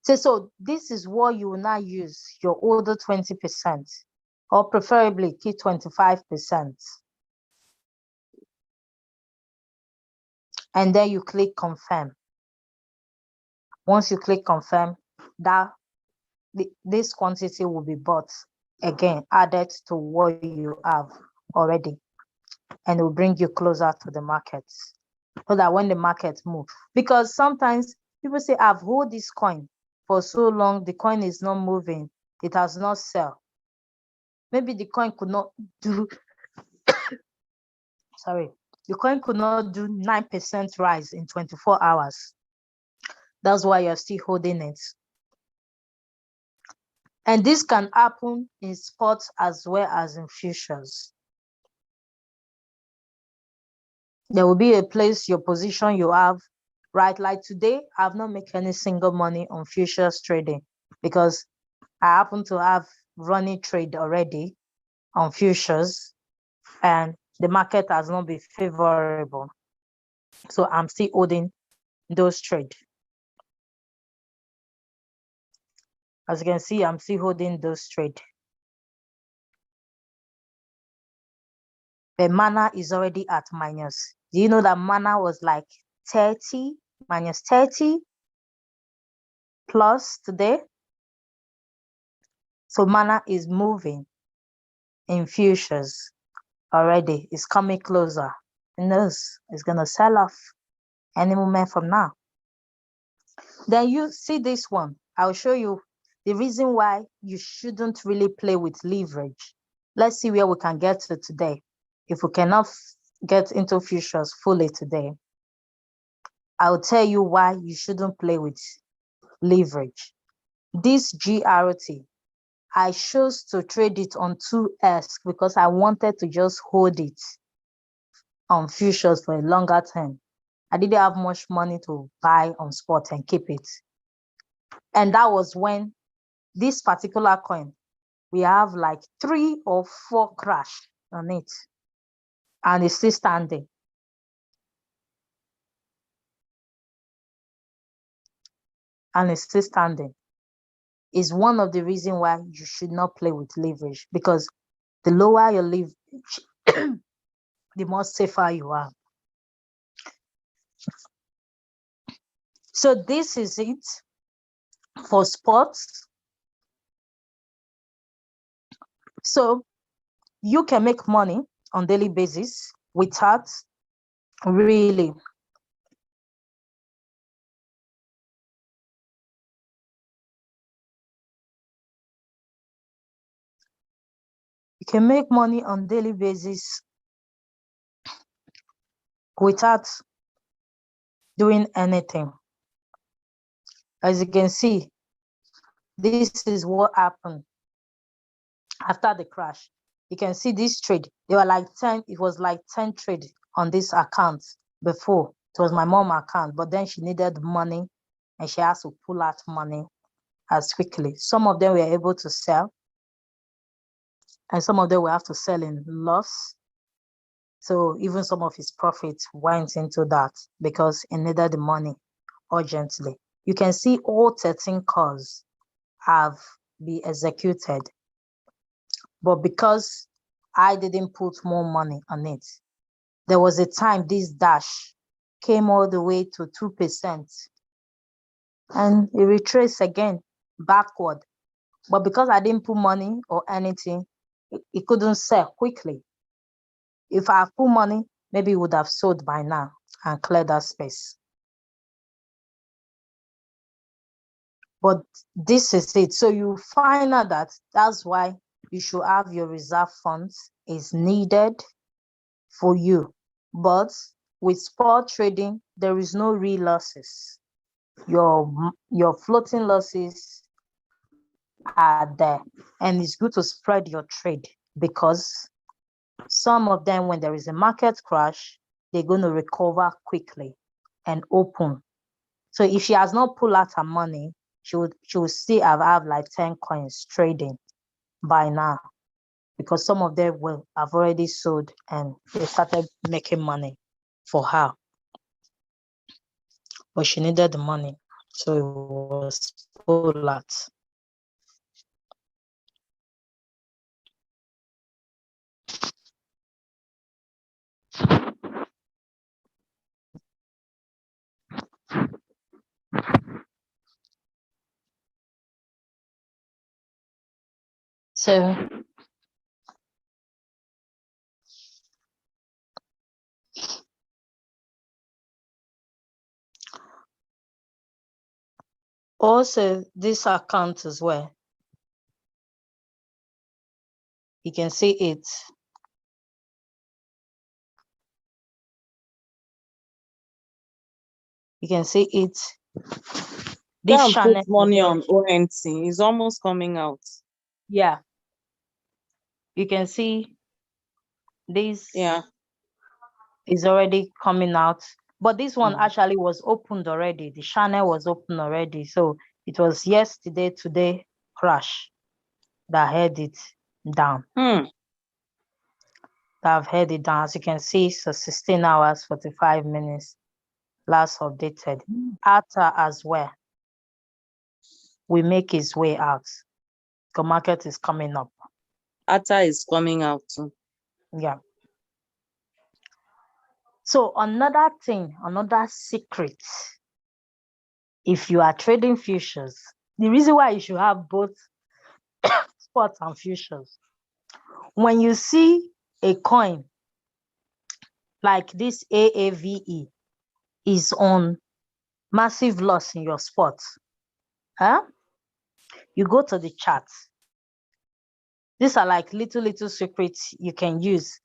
So this is what you will now use your older 20%, or preferably keep 25%. And then you click confirm. Once you click confirm, this quantity will be bought again, added to what you have already, and it will bring you closer to the market so that when the market moves, because sometimes people say, I've held this coin for so long, the coin is not moving, it has not sell. Maybe the coin could not do sorry, the coin could not do 9% rise in 24 hours. That's why you're still holding it. And this can happen in spots as well as in futures. There will be a place, your position you have, right? Like today, I've not made any single money on futures trading because I happen to have running trade already on futures and the market has not been favorable. So I'm still holding those trades. As you can see, I'm still holding those trades. The mana is already at minus. Do you know that mana was like 30, minus 30 plus today? So mana is moving in futures already. It's coming closer. Who knows? It's going to sell off any moment from now. Then you see this one. I'll show you the reason why you shouldn't really play with leverage. Let's see where we can get to today. If we cannot get into futures fully today, I'll tell you why you shouldn't play with leverage. This GRT, I chose to trade it on 2S because I wanted to just hold it on futures for a longer term. I didn't have much money to buy on spot and keep it. And that was when this particular coin, we have like 3 or 4 crash on it. And it's still standing. and it's still standing, is one of the reasons why you should not play with leverage, because the lower your leverage, the more safer you are. So this is it for sports. So you can make money on daily basis without really you can make money on daily basis without doing anything. As you can see, this is what happened after the crash. You can see this trade. They were like 10, it was like 10 trade on this account before. It was my mom account, but then she needed money and she has to pull out money as quickly. Some of them were able to sell, and some of them will have to sell in loss. So even some of his profits went into that because he needed the money urgently. You can see all 13 calls have been executed, but because I didn't put more money on it, there was a time this dash came all the way to 2% and it retraced again backward. But because I didn't put money or anything, it couldn't sell quickly. If I put money, maybe it would have sold by now and cleared that space. But this is it. So you find out that that's why you should have your reserve funds is needed for you. But with spot trading, there is no real losses. Your floating losses are there, and it's good to spread your trade because some of them, when there is a market crash, they're going to recover quickly and open. So if she has not pulled out her money, she would still have like 10 coins trading by now, because some of them will have already sold and they started making money for her. But she needed the money, so it was pulled out. So also this account as well, you can see it. You can see it. This Can't channel, put money on ONT. It's almost coming out. yeah, you can see this. Yeah. Is already coming out, but this one Mm. actually was opened already. The channel was open already, so it was yesterday, today crash that had it down. That have had it down. As you can see, so 16 hours 45 minutes last updated. ATA as well we make its way out. The market is coming up. ATA is coming out too. Yeah. So another thing, another secret, if you are trading futures, the reason why you should have both spots and futures, when you see a coin like this AAVE is on massive loss in your spot, you go to the chart. These are like little secrets you can use.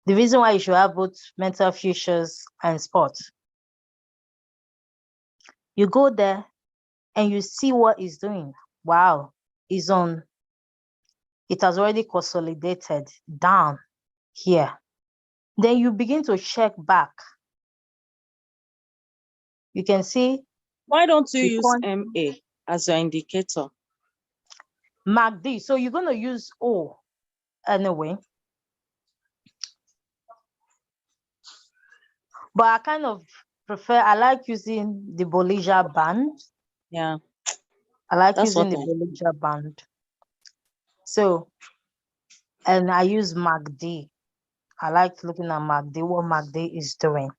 The reason why you should have both mental futures and spot. You go there and you see what it's doing. Wow, it's on, it has already consolidated down here. Then you begin to check back. You can see. Why don't you use MA as your indicator? MACD. So you're going to use O anyway. But I kind of prefer, I like using the Bollinger Band Yeah, I like that's using what the I. Bollinger Band. So, and I use MACD. I like looking at MACD, what MACD is doing.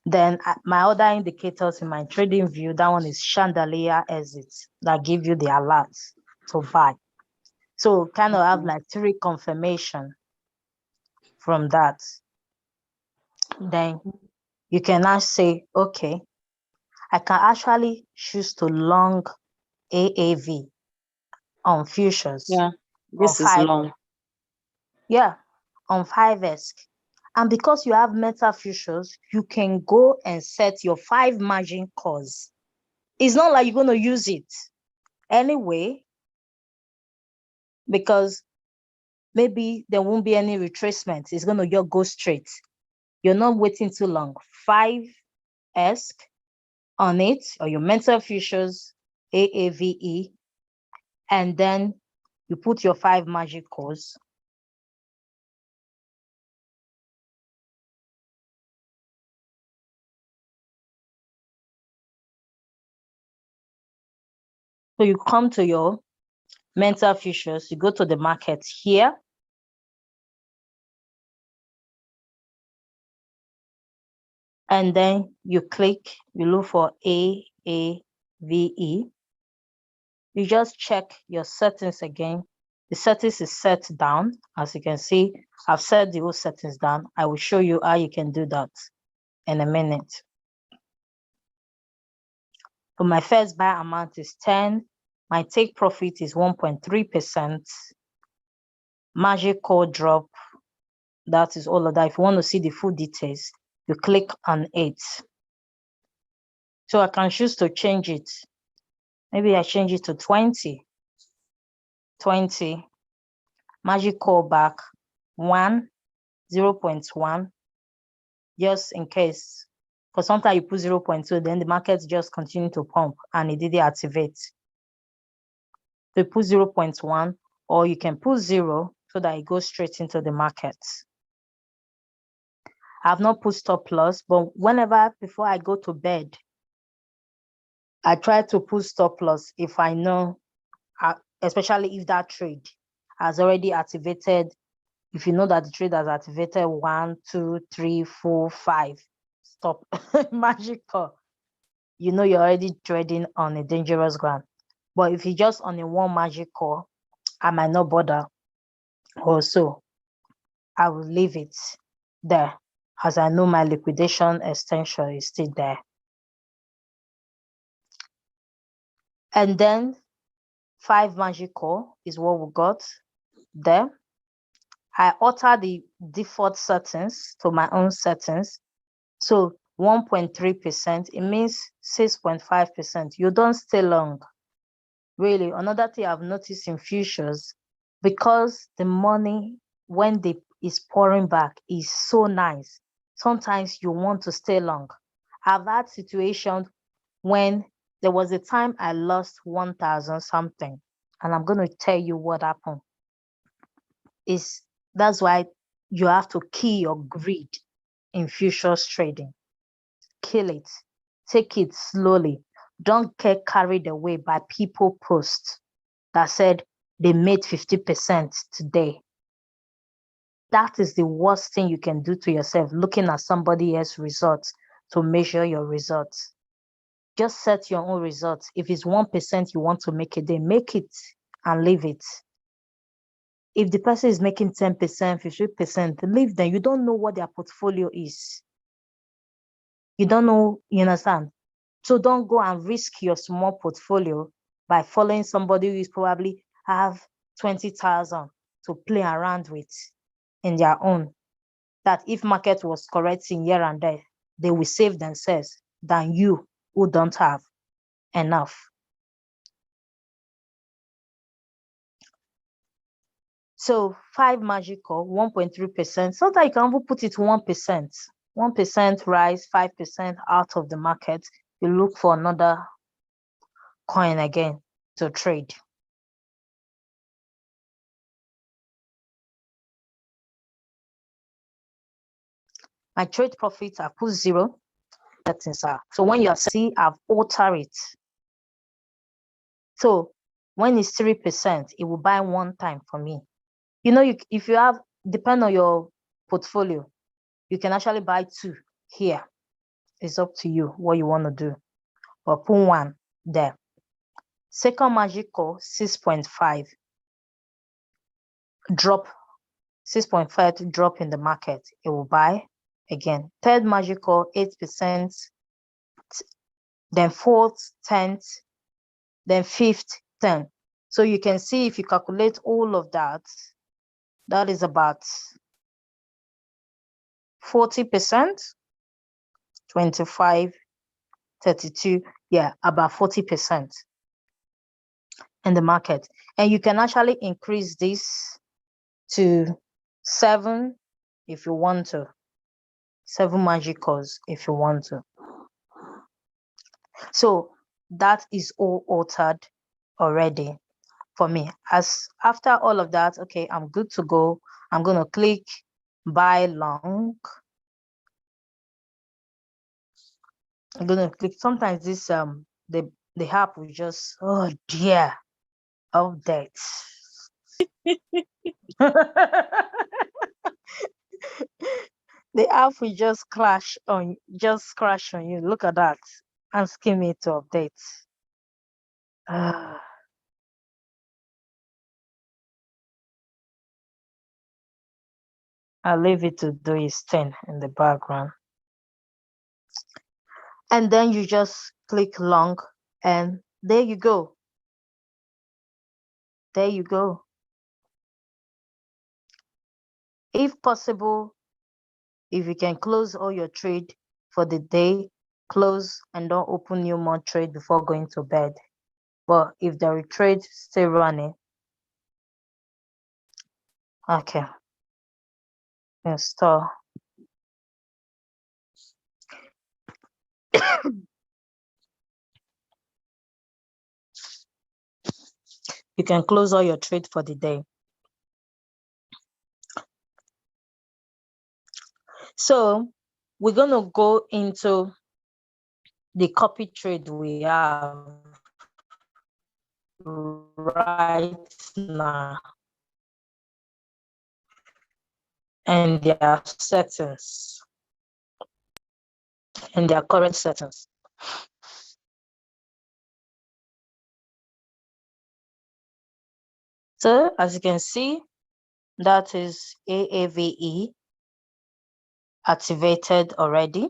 Then my other indicators in my trading view, that one is chandelier exits that give you the alerts to buy. So kind of have like 3 confirmation from that. Then you can now say, okay, I can actually choose to long AAV on futures Yeah, on this is 5. long. Yeah, on 5S. And because you have metafutures, you can go and set your 5 margin calls. It's not like you're going to use it anyway, because maybe there won't be any retracement. It's going to just go straight. You're not waiting too long. 5S on it, or your mental futures, AAVE, and then you put your 5 magic calls. So you come to your mental futures, you go to the market here. And then you click, you look for AAVE. You just check your settings again. The settings is set down. As you can see, I've set the whole settings down. I will show you how you can do that in a minute. So my first buy amount is 10. My take profit is 1.3%. Magic code drop, that is all of that. If you want to see the full details, you click on it. So I can choose to change it. Maybe I change it to 20. 20. Magic call back 1, 0.1, just in case. Because sometimes you put 0.2, then the market just continue to pump and it didn't activate. So you put 0.1, or you can put 0 so that it goes straight into the market. I've not put stop loss, but whenever, before I go to bed, I try to put stop loss if I know, especially if that trade has already activated. If you know that the trade has activated 1, 2, 3, 4, 5, stop. Magic call. You know you're already trading on a dangerous ground. But if you just on a 1 magic call, I might not bother. Also, I will leave it there, as I know my liquidation extension is still there. And then 5 magic call is what we got there. I alter the default settings to my own settings. So 1.3%, it means 6.5%. You don't stay long. Really, another thing I've noticed in futures, because the money, when they is pouring back, is so nice. Sometimes you want to stay long. I've had situations when there was a time I lost 1,000 something, and I'm going to tell you what happened. That's why you have to kill your greed in futures trading. Kill it. Take it slowly. Don't get carried away by people posts that said they made 50% today. That is the worst thing you can do to yourself, looking at somebody else's results to measure your results. Just set your own results. If it's 1% you want to make a day, make it and leave it. If the person is making 10%, 50%, leave them. You don't know what their portfolio is. You don't know, you understand? So don't go and risk your small portfolio by following somebody who is probably have 20,000 to play around with in their own. That if market was correcting here and there, they will save themselves than you who don't have enough. So 5 magical, 1.3%. Sometimes you can even put it 1%. 1% rise, 5% out of the market. You look for another coin again to trade. My trade profits, I put 0. That's inside. So when you see, I've altered it. So when it's 3%, it will buy one time for me. You know, if you have, depend on your portfolio, you can actually buy two here. It's up to you what you want to do. Or put one there. Second magic call, 6.5. Drop, 6.5 drop in the market. It will buy again. Third magic call, 8%. Then fourth, 10th. Then fifth, 10. So you can see if you calculate all of that, that is about 40%, 25, 32, yeah, about 40% in the market. And you can actually increase this to 7 if you want to. 7 magic calls if you want to. So that is all altered already for me. As after all of that, okay, I'm good to go. I'm going to click buy long. I'm going to click. Sometimes this the app will just, oh dear, update. The app will just crash on you. Look at that, asking me to update. I'll leave it to do its thing in the background. And then you just click long, and there you go. There you go. If possible, if you can close all your trade for the day, close and don't open new more trade before going to bed. But if the trade still running, okay, install. You can close all your trade for the day. So we're going to go into the copy trade we have right now and their settings and their current settings. So as you can see, that is AAVE activated already,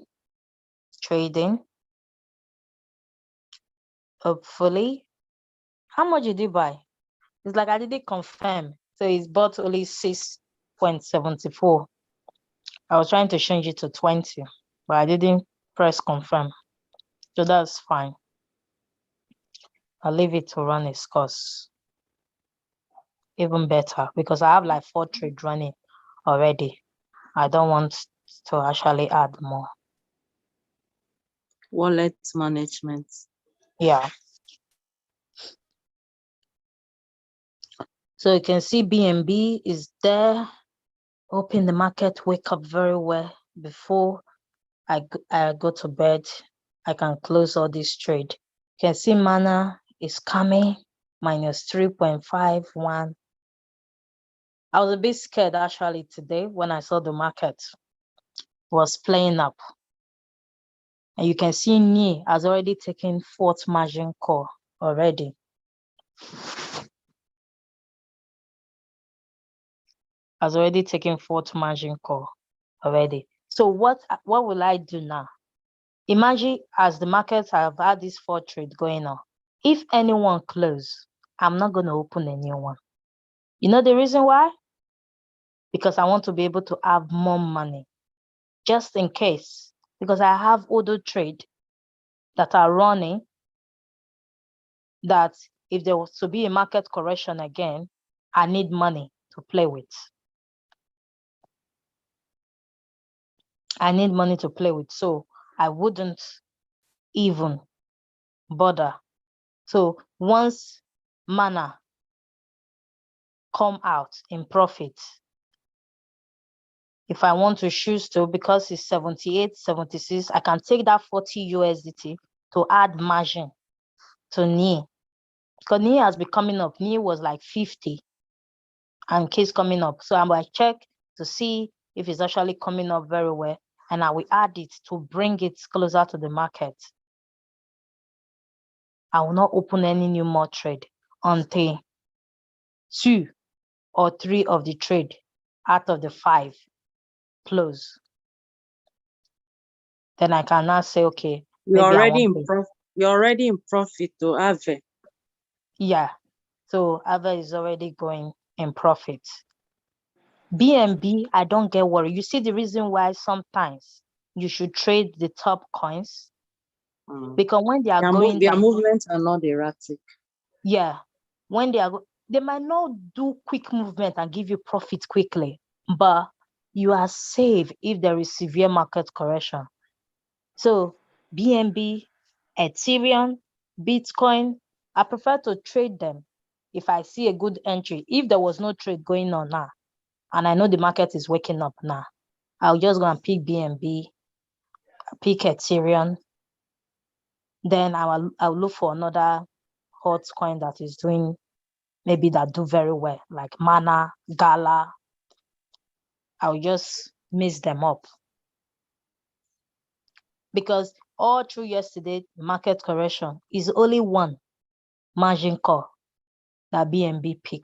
trading. Hopefully, how much did you buy? It's like I didn't confirm. So it's bought only 6.74. I was trying to change it to 20, but I didn't press confirm. So that's fine. I'll leave it to run its course. Even better, because I have like 4 trades running already. I don't want to actually add more. Wallet management. Yeah. So you can see BNB is there. Open the market, wake up very well before I go to bed. I can close all this trade. You can see mana is coming, minus 3.51. I was a bit scared actually today when I saw the market was playing up. And you can see NI has already taken 4th margin call already. Has already taken 4th margin call already. So what will I do now? Imagine as the markets have had this 4 trade going on. If anyone close, I'm not going to open a new one. You know the reason why? Because I want to be able to have more money, just in case. Because I have other trade that are running that if there was to be a market correction again, I need money to play with. I need money to play with. So I wouldn't even bother. So once mana come out in profit, if I want to choose to, because it's 78, 76, I can take that 40 USDT to add margin to NI Because NIE has been coming up. NIE was like 50 and keeps coming up. So I'm going to check to see if it's actually coming up very well. And I will add it to bring it closer to the market. I will not open any new more trade until 2 or 3 of the trade out of the 5 close. Then I can now say, okay, You're maybe I already in want to. profit. You're already in profit to have it. Yeah. So Ava is already going in profit. BNB, I don't get worried. You see the reason why sometimes you should trade the top coins? Because when they are going Their down, movements are not erratic. yeah, when they might not do quick movement and give you profit quickly, but you are safe if there is severe market correction. So BNB, Ethereum, Bitcoin, I prefer to trade them if I see a good entry. If there was no trade going on now, and I know the market is waking up now, I'll just go and pick BNB, pick Ethereum. Then I'll look for another hot coin that is doing, maybe that do very well, like Mana, Gala. I'll just mix them up. Because all through yesterday, market correction is only one margin call that BNB pick.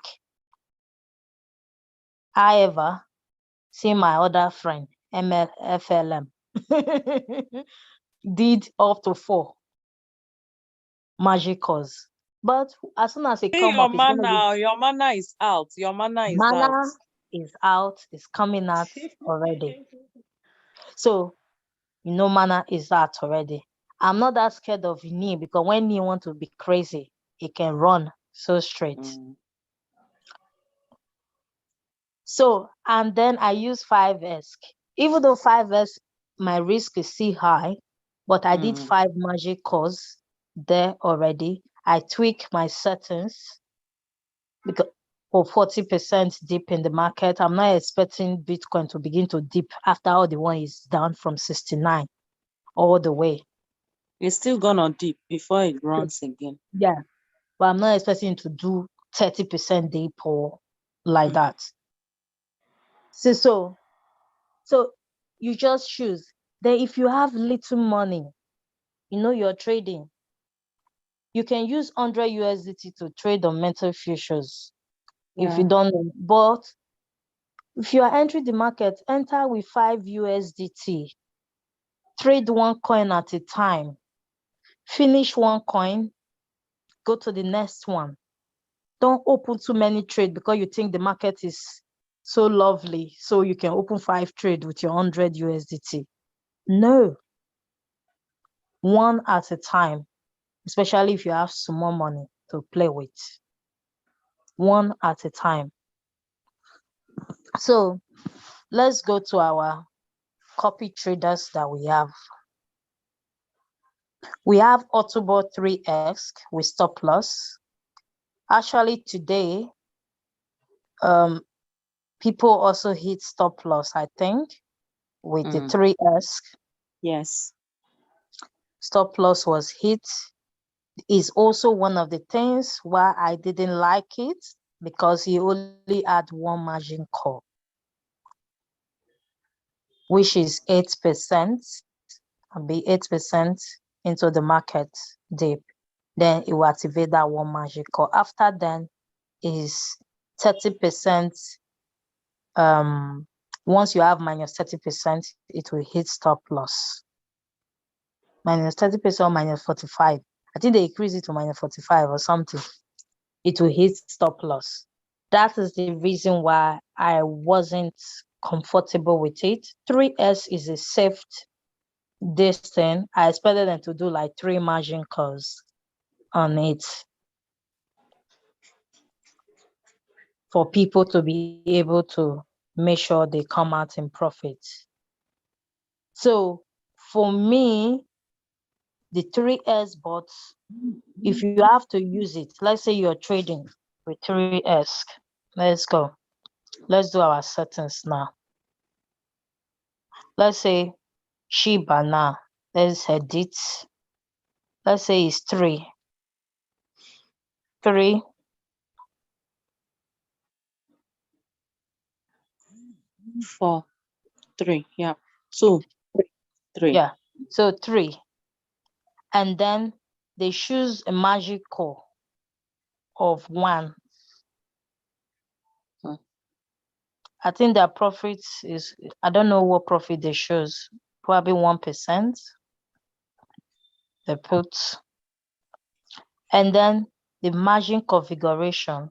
However, see my other friend, FLM, did up to 4 magic calls. But as soon as it come up, it's gonna be Your mana is out. Your mana is out. Mana is out, it's coming out already. So Mana is out already. I'm not that scared of knee because when knee want to be crazy, it can run so straight. So, and then I use 5S. Even though 5S, my risk is still high, but I did 5 magic calls there already. I tweak my settings because for 40% dip in the market. I'm not expecting Bitcoin to begin to dip after all the one is down from 69 all the way. It's still gonna dip before it runs again. Yeah, but I'm not expecting to do 30% dip or like that. So you just choose. Then if you have little money, you're trading, you can use 100 USDT to trade on metafutures. If you don't know. But if you are entering the market, enter with 5 USDT. Trade one coin at a time. Finish one coin, go to the next one. Don't open too many trades because you think the market is so lovely, so you can open 5 trades with your 100 USDT. No. One at a time, especially if you have small money to play with. One at a time. So let's go to our copy traders that we have. We have Autobot 3X with stop loss. Actually, today, people also hit stop loss, I think, with the 3S. Yes. Stop loss was hit. Is also one of the things why I didn't like it, because he only had one margin call, which is 8%, and be 8% into the market dip. Then it will activate that one margin call. After then is 30%. Once you have minus 30%, it will hit stop loss. Minus 30% or minus 45. I think they increase it to minus 45 or something. It will hit stop loss. That is the reason why I wasn't comfortable with it. 3S is a safe distance. I expected them to do like 3 margin calls on it for people to be able to make sure they come out in profit. So for me, the 3S bots, if you have to use it, let's say you're trading with 3S. Let's go. Let's do our settings now. Let's say Shiba now. Let's edit. Let's say it's 3. 3, 4, 3. Yeah. 2, 3. yeah. So 3. And then they choose a magic call of 1. Hmm. I think their profit is, I don't know what profit they choose, probably 1%. They put, and then the margin configuration,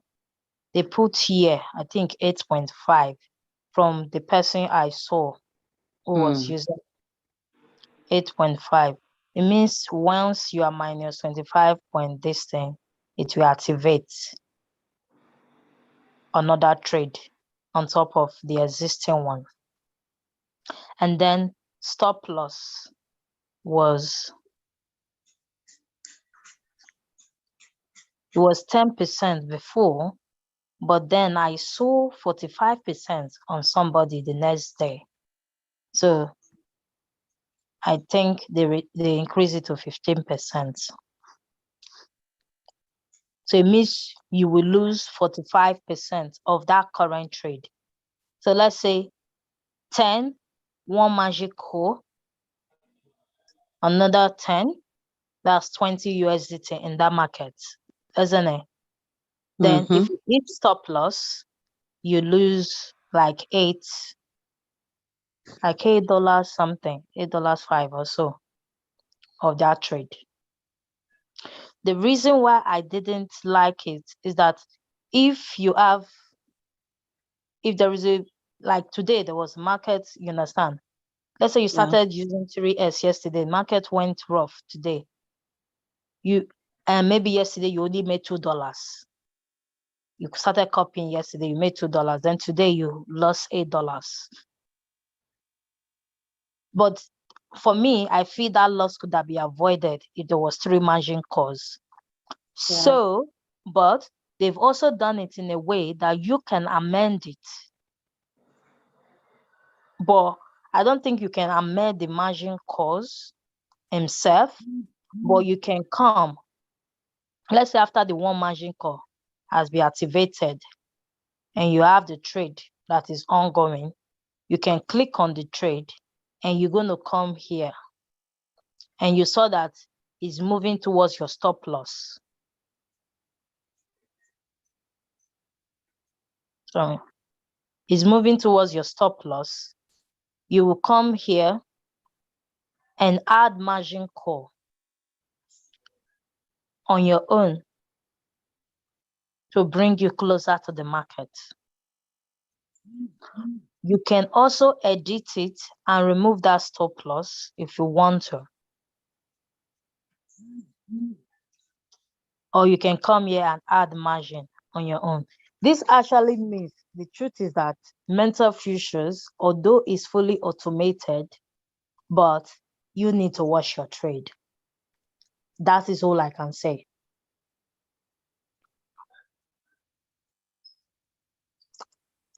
they put here, I think 8.5 from the person I saw who was using 8.5. It means once you are minus 25 point this thing, it will activate another trade on top of the existing one. And then stop loss was, it was 10% before, but then I saw 45% on somebody the next day. So I think they increase it to 15%. So it means you will lose 45% of that current trade. So let's say 10, one magic call, another 10, that's 20 USDT in that market, isn't it? Then if you hit stop loss, you lose like $8 something, $8.05 or so of that trade. The reason why I didn't like it is that if there is a, like today, there was market, you understand? Let's say you started using 3S yesterday, market went rough today. And maybe yesterday you only made $2. You started copying yesterday, you made $2. Then today you lost $8. But for me, I feel that loss could have been avoided if there was 3 margin calls. So, but they've also done it in a way that you can amend it. But I don't think you can amend the margin calls himself, but you can come. Let's say after the 1 margin call has been activated and you have the trade that is ongoing, you can click on the trade and you're going to come here. And you saw that it's moving towards your stop loss. So it's moving towards your stop loss. You will come here and add margin call on your own to bring you closer to the market. You can also edit it and remove that stop loss if you want to. Or you can come here and add margin on your own. This actually means, the truth is that metafutures, although it's fully automated, but you need to watch your trade. That is all I can say.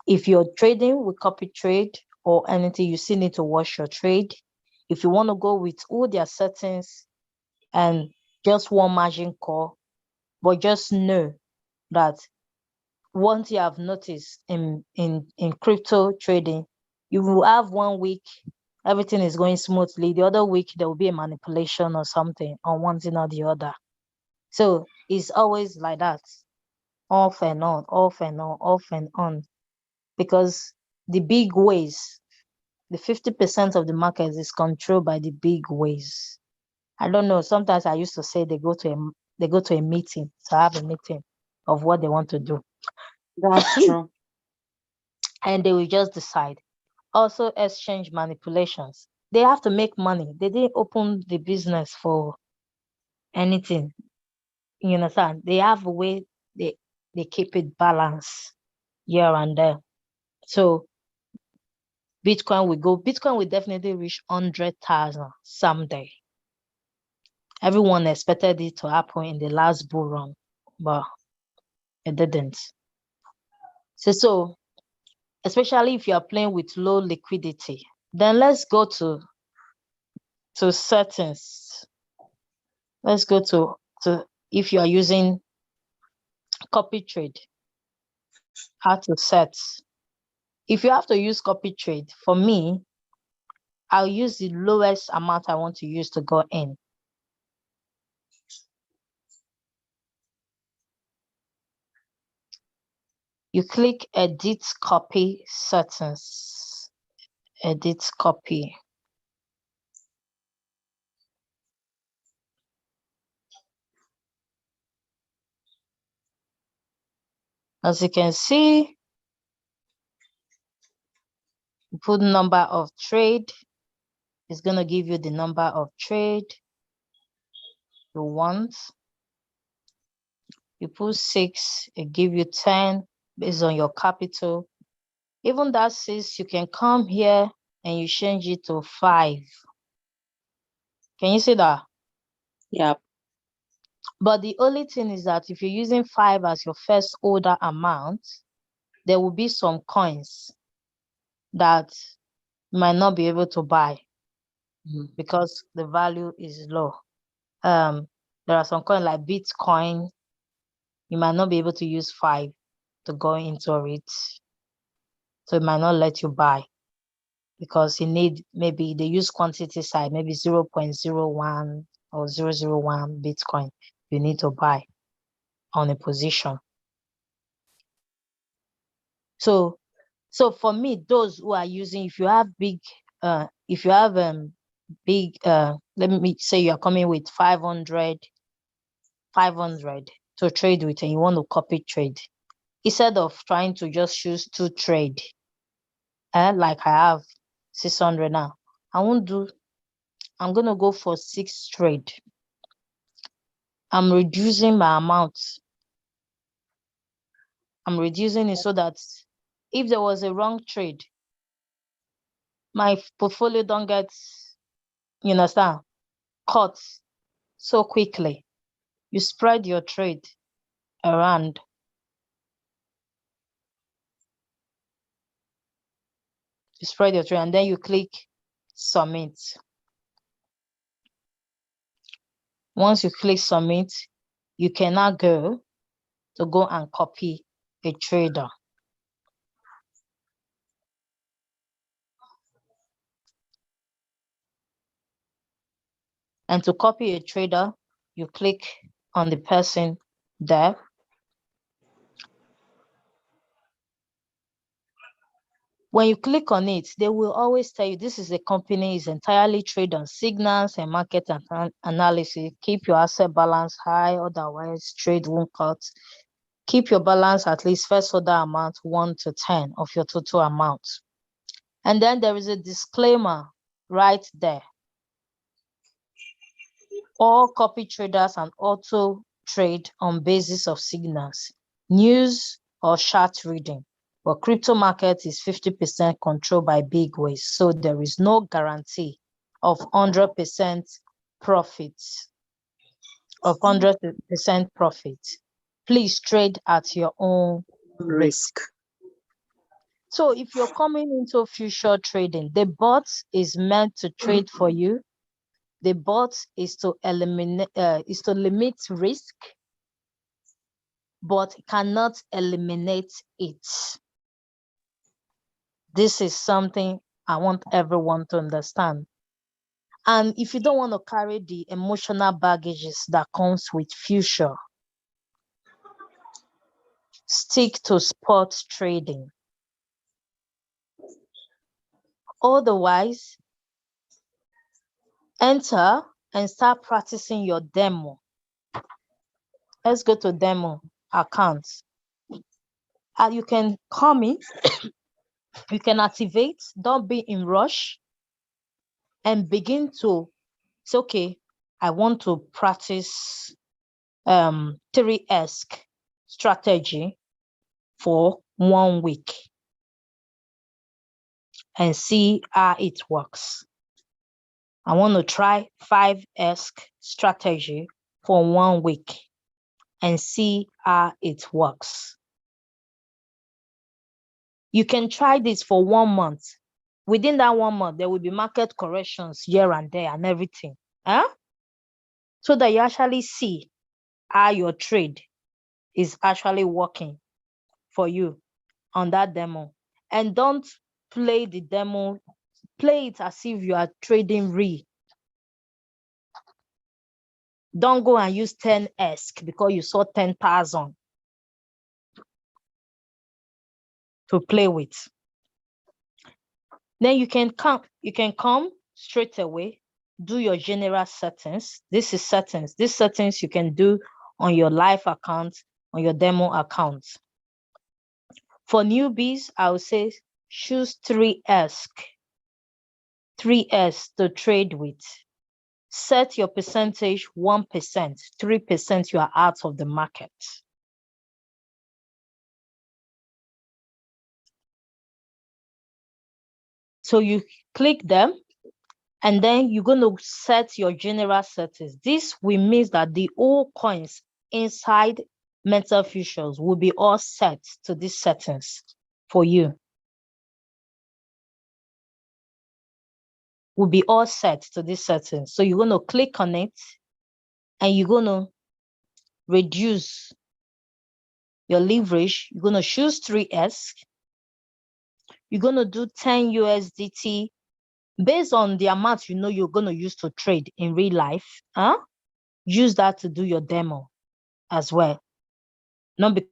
If you're trading with copy trade or anything, you still need to watch your trade. If you want to go with all their settings and just 1 margin call, but just know that once you have noticed in crypto trading, you will have 1 week, everything is going smoothly. The other week, there will be a manipulation or something on one thing or the other. So it's always like that, off and on, off and on, off and on. Because the big ways, the 50% of the market is controlled by the big ways. I don't know. Sometimes I used to say they go to a meeting, to have a meeting of what they want to do. That's true. And they will just decide. Also, exchange manipulations. They have to make money. They didn't open the business for anything. You understand? They have a way they keep it balanced here and there. So Bitcoin will definitely reach 100,000 someday. Everyone expected it to happen in the last bull run, but it didn't. So especially if you are playing with low liquidity, then let's go to settings. Let's go to if you are using copy trade. How to set. If you have to use copy trade, for me, I'll use the lowest amount I want to use to go in. You click edit copy settings. Edit copy. As you can see, you put number of trade. It's going to give you the number of trade you want. You put 6, it give you 10 based on your capital. Even that 6, you can come here and you change it to 5. Can you see that? Yeah. But the only thing is that if you're using 5 as your first order amount, there will be some coins that you might not be able to buy because the value is low. There are some coins like Bitcoin. You might not be able to use 5 to go into it. So it might not let you buy because you need, maybe they use quantity side, maybe 0.01 or 0.001 Bitcoin you need to buy on a position. So for me, those who are using, if you have big, let me say you are coming with 500 to trade with and you want to copy trade, instead of trying to just choose 2 trade, like I have 600 now, I'm going to go for 6 trade. I'm reducing my amount. I'm reducing it so that if there was a wrong trade, my portfolio don't get, you understand, cut so quickly. You spread your trade around. You spread your trade and then you click submit. Once you click submit, you can now go and copy a trader. And to copy a trader, you click on the person there. When you click on it, they will always tell you this is a company, is entirely trade on signals and market analysis. Keep your asset balance high, otherwise trade won't cut. Keep your balance at least first order amount 1 to 10 of your total amount. And then there is a disclaimer right there. All copy traders and auto trade on basis of signals, news or chart reading. But crypto market is 50% controlled by big ways. So there is no guarantee of 100% profits, Please trade at your own risk. So if you're coming into future trading, the Botz is meant to trade for you. The Botz is to limit risk, but cannot eliminate it. This is something I want everyone to understand. And if you don't want to carry the emotional baggages that comes with future, stick to spot trading. Otherwise, enter and start practicing your demo. Let's go to demo accounts. And you can come in, you can activate, don't be in rush, and begin to say, okay, I want to practice 3S strategy for 1 week and see how it works. I want to try 5S strategy for 1 week and see how it works. You can try this for 1 month. Within that 1 month, there will be market corrections here and there and everything. So that you actually see how your trade is actually working for you on that demo. And don't play the demo, play it as if you are trading real. Don't go and use 10x because you saw 10,000 to play with. Then you can come straight away, do your general settings. This is settings. These settings you can do on your live account, on your demo account. For newbies, I would say choose 3S to trade with. Set your percentage 1%, 3% you are out of the market. So you click them, and then you're going to set your general settings. This will mean that the all coins inside metafutures will be all set to these settings for you. Will be all set to these settings. So you're going to click on it, and you're going to reduce your leverage. You're going to choose 3S. You're going to do 10 USDT based on the amount you know you're going to use to trade in real life. Use that to do your demo as well. Not because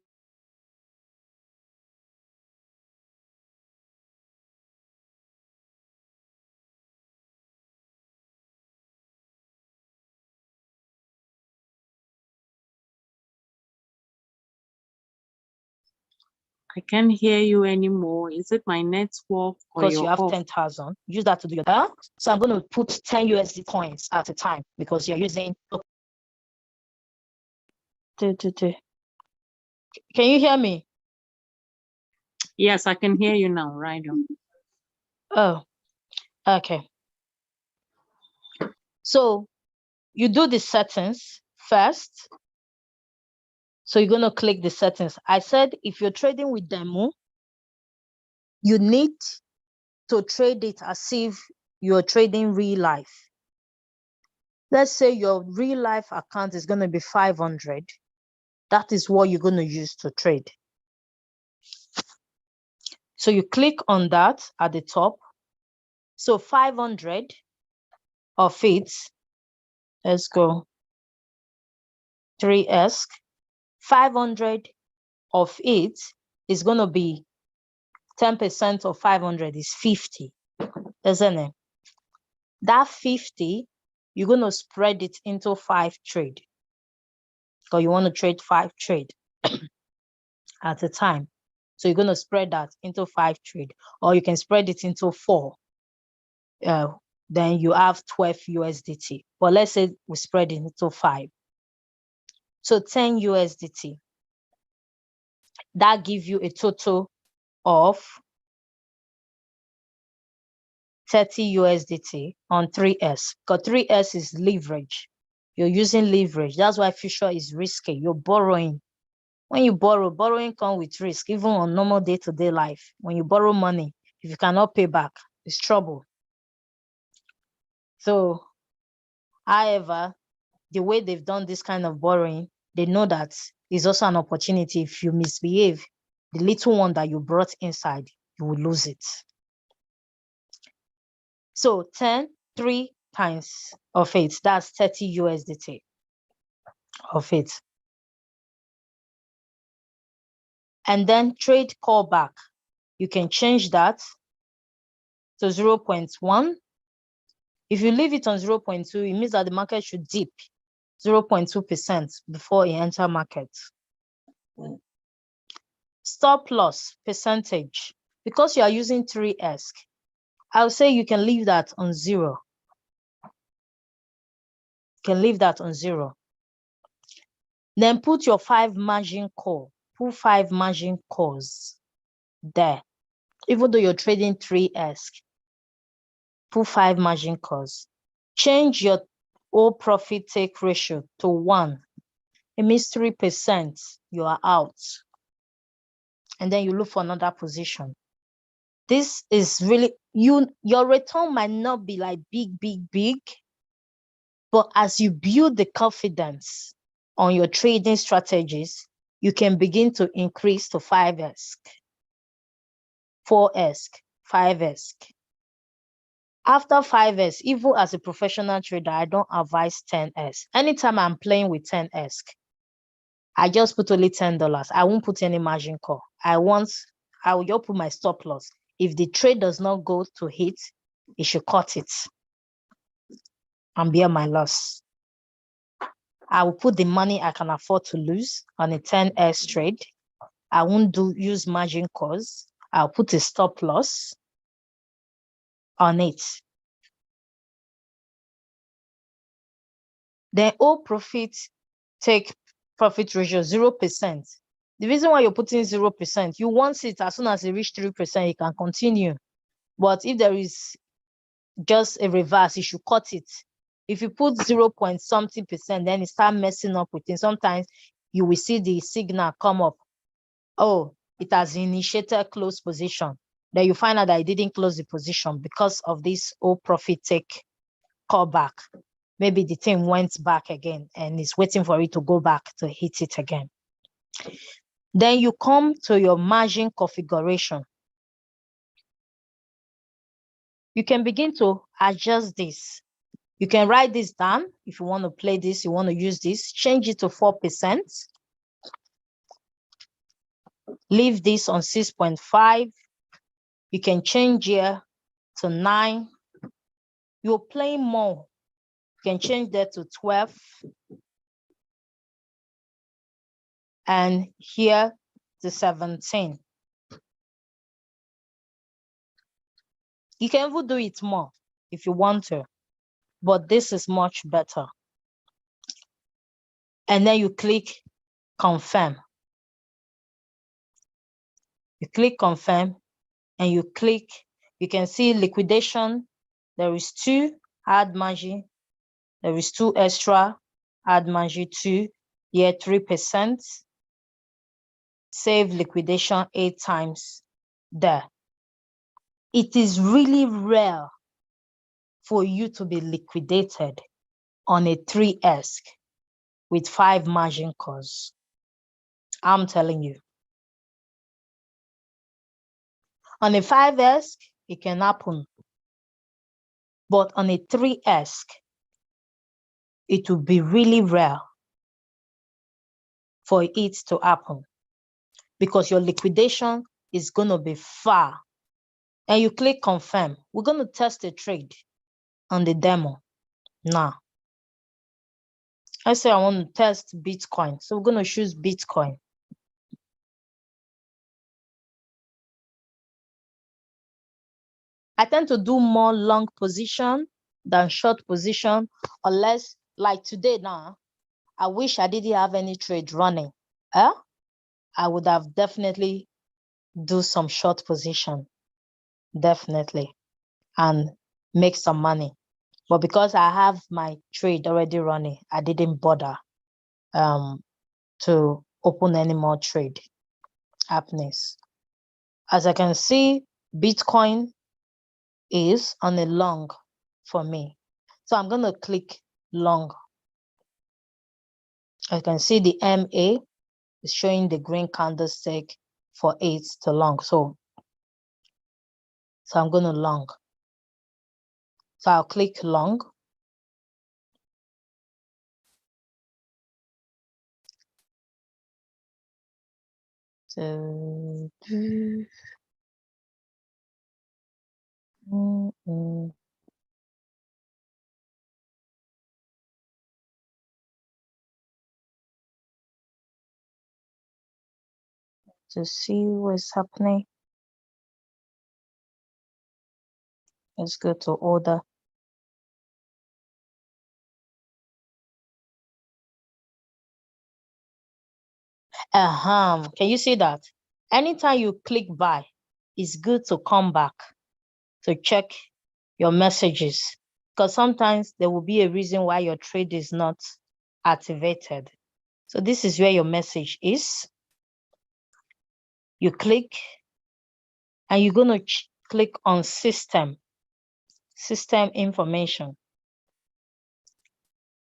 I can't hear you anymore. Is it my network or you your have off? 10,000, use that to do your So I'm going to put 10 USD coins at a time because you're using. Can you hear me? Yes, I can hear you now, right on. Oh, okay. So you do the settings first. So you're going to click the settings. I said if you're trading with demo, you need to trade it as if you're trading real life. Let's say your real life account is going to be 500. That is what you're going to use to trade. So you click on that at the top. So 500 of it, let's go 3S, 500 of it is going to be 10% of 500 is 50, isn't it? That 50, you're going to spread it into 5 trade. So you want to trade 5 trade at a time. So you're going to spread that into 5 trade, or you can spread it into 4. Then you have 12 USDT. But let's say we spread it into 5. So 10 USDT. That gives you a total of 30 USDT on 3S. Because 3S is leverage. You're using leverage. That's why future is risky. You're borrowing. When you borrow, borrowing comes with risk, even on normal day-to-day life. When you borrow money, if you cannot pay back, it's trouble. So, however, the way they've done this kind of borrowing, they know that it's also an opportunity. If you misbehave, the little one that you brought inside, you will lose it. So 10, 3 times of it, that's 30 USDT of it. And then trade callback, you can change that to 0.1. If you leave it on 0.2, it means that the market should dip 0.2% before it enter market. Stop loss percentage, because you are using 3S, I'll say you can leave that on 0. You can leave that on 0. Then put your 5 margin call. Put 5 margin calls there. Even though you're trading 3S, put 5 margin calls. Change your all profit take ratio to 1. It means 3% you are out. And then you look for another position. This is really, your return might not be like big, but as you build the confidence on your trading strategies, you can begin to increase to 5x, 4x, 5x. After 5x, even as a professional trader, I don't advise 10x. Anytime I'm playing with 10x, I just put only $10. I won't put any margin call. I will just put my stop loss. If the trade does not go to hit, it should cut it and bear my loss. I will put the money I can afford to lose on a 10x trade. I won't use margin calls. I'll put a stop loss on it. Then all profit take profit ratio 0%. The reason why you're putting 0%, you want it as soon as it reach 3%, you can continue. But if there is just a reverse, you should cut it. If you put 0 point something percent, then it start messing up with it. Sometimes you will see the signal come up. Oh, it has initiated close position. Then you find out that it didn't close the position because of this all profit take callback. Maybe the thing went back again and is waiting for it to go back to hit it again. Then you come to your margin configuration. You can begin to adjust this. You can write this down. If you want to play this, you want to use this, change it to 4%. Leave this on 6.5. You can change here to 9. You're playing more. You can change that to 12. And here to 17. You can even do it more if you want to, but this is much better. And then you click confirm. You click confirm and you can see liquidation. There is 2, add margin. There is 2 extra, add margin 2, here 3%. Save liquidation 8 times there. It is really rare for you to be liquidated on a 3x with 5 margin calls. I'm telling you. On a 5x, it can happen. But on a 3x, it will be really rare for it to happen because your liquidation is going to be far. And you click confirm. We're going to test a trade on the demo now. I say I want to test Bitcoin. So we're going to choose Bitcoin. I tend to do more long position than short position, unless like today now, I wish I didn't have any trade running. I would have definitely do some short position, definitely, and make some money. But because I have my trade already running, I didn't bother to open any more trade happenings. As I can see, Bitcoin is on a long for me. So I'm going to click long. I can see the MA is showing the green candlestick for 8 to long. So I'm going to long. So I'll click long. So to see what's happening. Let's go to order. Can you see that? Anytime you click buy, it's good to come back to check your messages, because sometimes there will be a reason why your trade is not activated. So this is where your message is. You click and you're going to click on system information.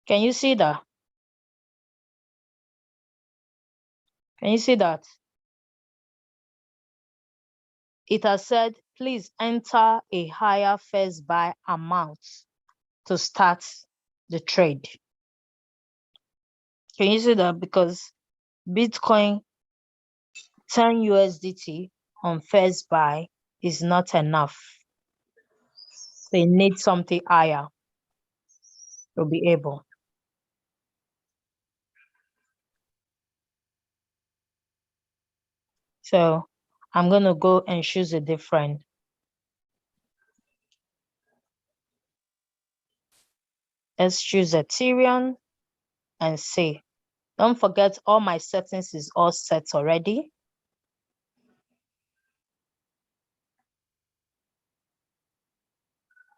Can you see that? Can you see that? It has said, please enter a higher first buy amount to start the trade. Can you see that? Because Bitcoin 10 USDT on first buy is not enough. They need something higher to be able. So I'm going to go and choose a different. Let's choose Ethereum and see. Don't forget all my settings is all set already.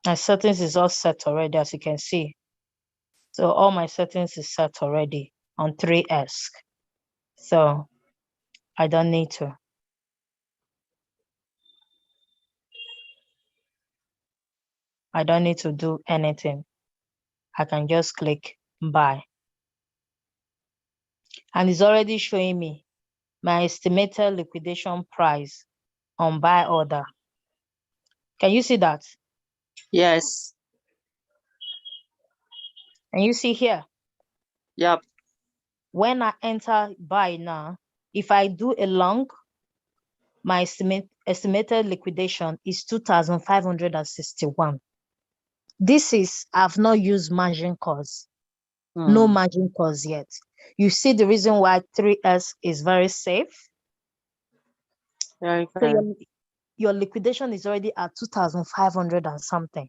My settings is all set already, as you can see. So all my settings is set already on 3S. So I don't need to. I don't need to do anything. I can just click buy. And it's already showing me my estimated liquidation price on buy order. Can you see that? Yes. And you see here, Yep. when I enter buy now, if I do a long, my estimated liquidation is 2,561. This is, I've not used margin calls. No margin calls yet. You see the reason why 3S is very safe. Very So fair. your liquidation is already at 2,500 and something.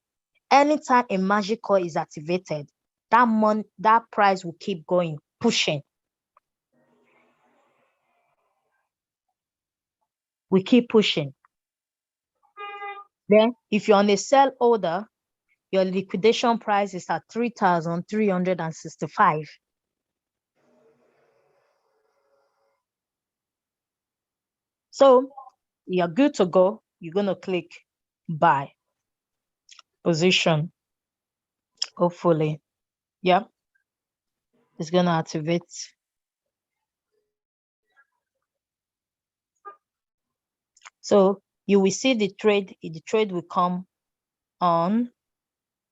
Anytime a margin call is activated, that price will keep going, pushing. We keep pushing. Then if you're on a sell order, your liquidation price is at 3,365. So you're good to go. You're going to click buy position. Hopefully, yeah, it's going to activate. So you will see the trade will come on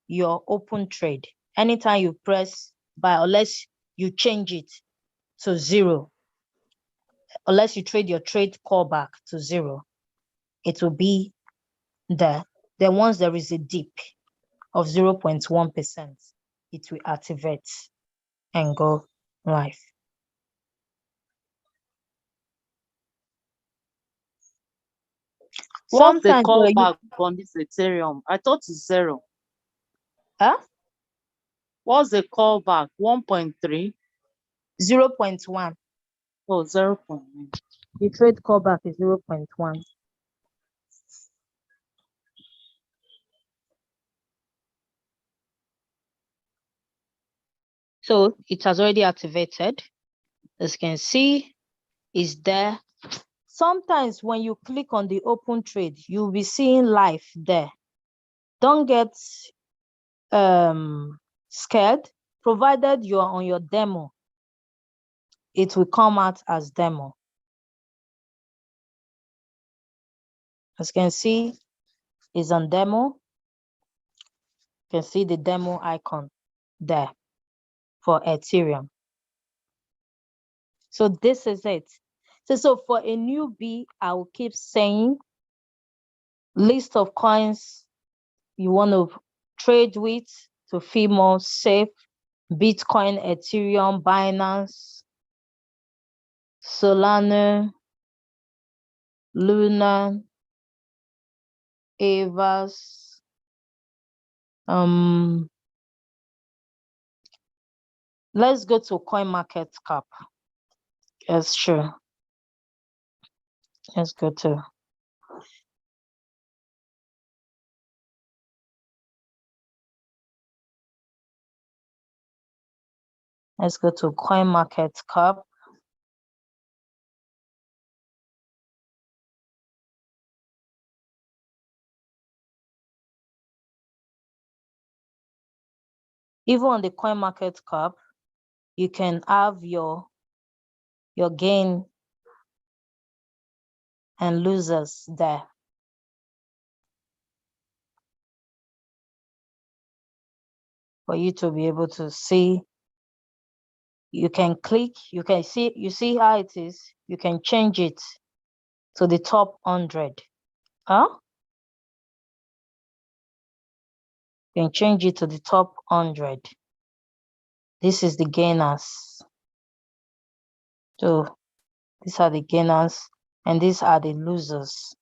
your open trade. Anytime you press buy, unless you change it to 0, unless you trade your trade callback to 0, it will be there. Then once there is a dip of 0.1%, it will activate and go live. What's the Sometimes callback on this Ethereum? I thought it's 0. huh? What's the callback? 1.3? 0.1. Oh, 0.9. The trade callback is 0.1. So it has already activated. As you can see, it's there. Sometimes when you click on the open trade, you'll be seeing live there. Don't get scared. Provided you're on your demo, it will come out as demo. As you can see, it's on demo. You can see the demo icon there for Ethereum. So this is it. So for a newbie, I will keep saying list of coins you want to trade with to feel more safe: Bitcoin, Ethereum, Binance, Solana, Luna, Avas, let's go to CoinMarketCap. Yes, sure. Let's go to CoinMarketCap. Even on the CoinMarketCap, you can have your gain and losers there. For you to be able to see, you can click, you see how it is. You can change it to the top 100. Huh? You can change it to the top 100. This is the gainers. So these are the gainers and these are the losers.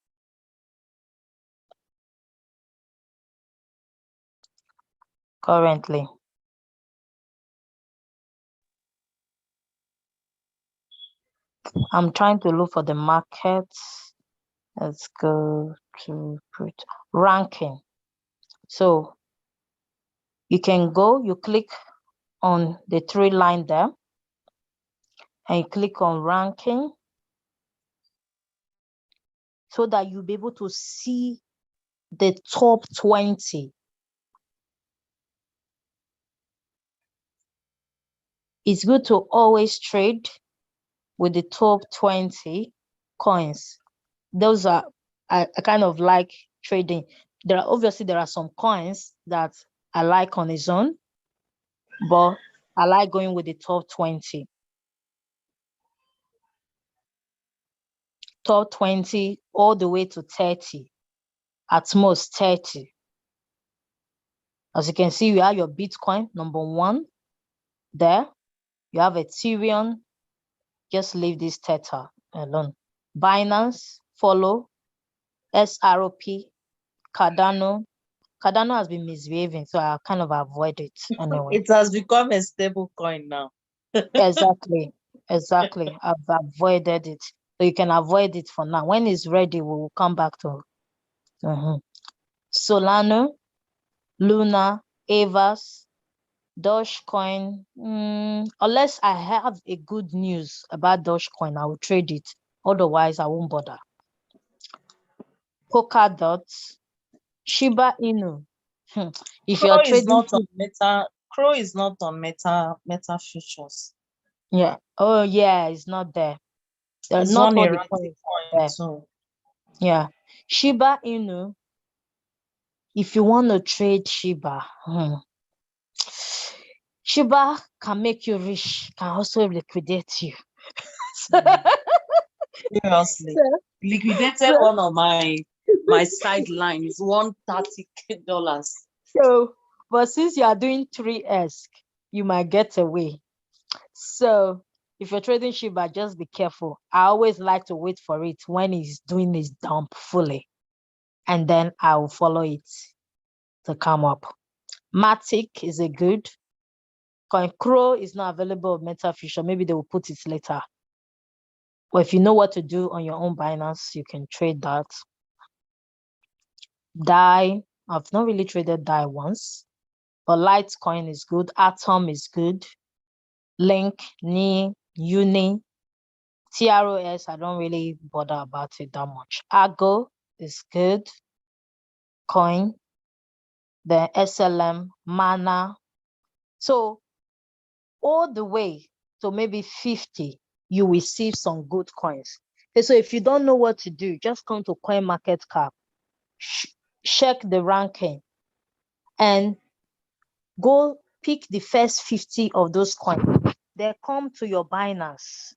Currently. I'm trying to look for the markets. Let's go to ranking. So you can go, you click on the 3 line there and you click on ranking so that you'll be able to see the top 20. It's good to always trade with the top 20 coins. Those are, I kind of like trading. There are some coins that I like on its own, but I like going with the top 20. Top 20 all the way to 30, at most 30. As you can see, you have your Bitcoin, number 1 there. You have Ethereum, just leave this Theta alone. Binance, follow. SROP, Cardano. Cardano has been misbehaving, so I kind of avoid it anyway. It has become a stable coin now. Exactly. I've avoided it. So you can avoid it for now. When it's ready, we will come back to Solano, Luna, Avas, Dogecoin. Unless I have a good news about Dogecoin, I will trade it. Otherwise, I won't bother. Polkadot, Shiba Inu. If you're trading, Crow is not on metafutures. yeah. Oh yeah, it's not there. They're It's not one all the erratic coins coin there. too. Yeah. Shiba Inu. If you want to trade Shiba, Shiba can make you rich, can also liquidate you. Seriously. Liquidated one of my sideline is $130. So, but since you are doing 3S, you might get away. So if you're trading Shiba, just be careful. I always like to wait for it when it's doing its dump fully, and then I will follow it to come up. Matic is a good coin. Crow is not available on Metafusion. Maybe they will put it later. But if you know what to do on your own Binance, you can trade that. DAI, I've not really traded DAI once, but Litecoin is good. Atom is good. Link, Ni, Uni, TROS, I don't really bother about it that much. Argo is good. Coin, the SLM, Mana. So all the way to maybe 50, you will see some good coins. Okay, so if you don't know what to do, just come to CoinMarketCap, check the ranking, and go pick the first 50 of those coins. They come to your Binance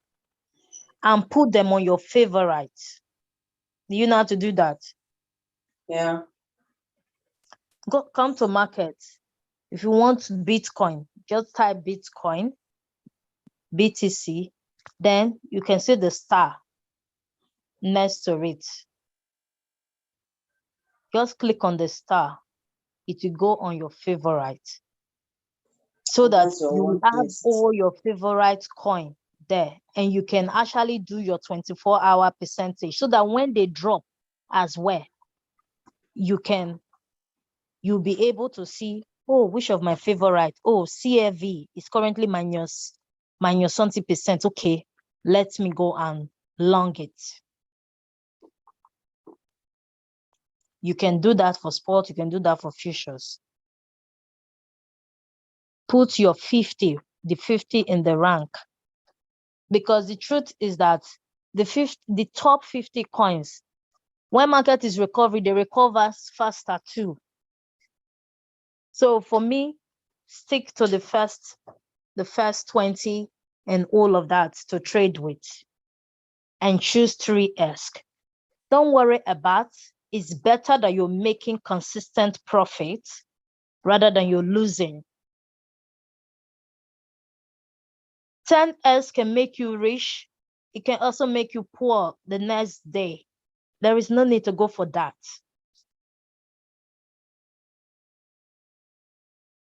and put them on your favorites. Do you know how to do that? Yeah. Come to market. If you want Bitcoin, just type Bitcoin, BTC, then you can see the star next to it. Just click on the star. It will go on your favorite. So that you will have all your favorite coin there. And you can actually do your 24-hour percentage so that when they drop as well, you'll be able to see, oh, which of my favorite? Oh, CFV is currently minus 20%. Okay, let me go and long it. You can do that for sport. You can do that for futures. Put your 50, the 50 in the rank. Because the truth is that the top 50 coins. When market is recovering, they recover faster too. So for me, stick to the first 20 and all of that to trade with, and choose 3S. Don't worry about, it's better that you're making consistent profits rather than you're losing. 10S can make you rich. It can also make you poor the next day. There is no need to go for that.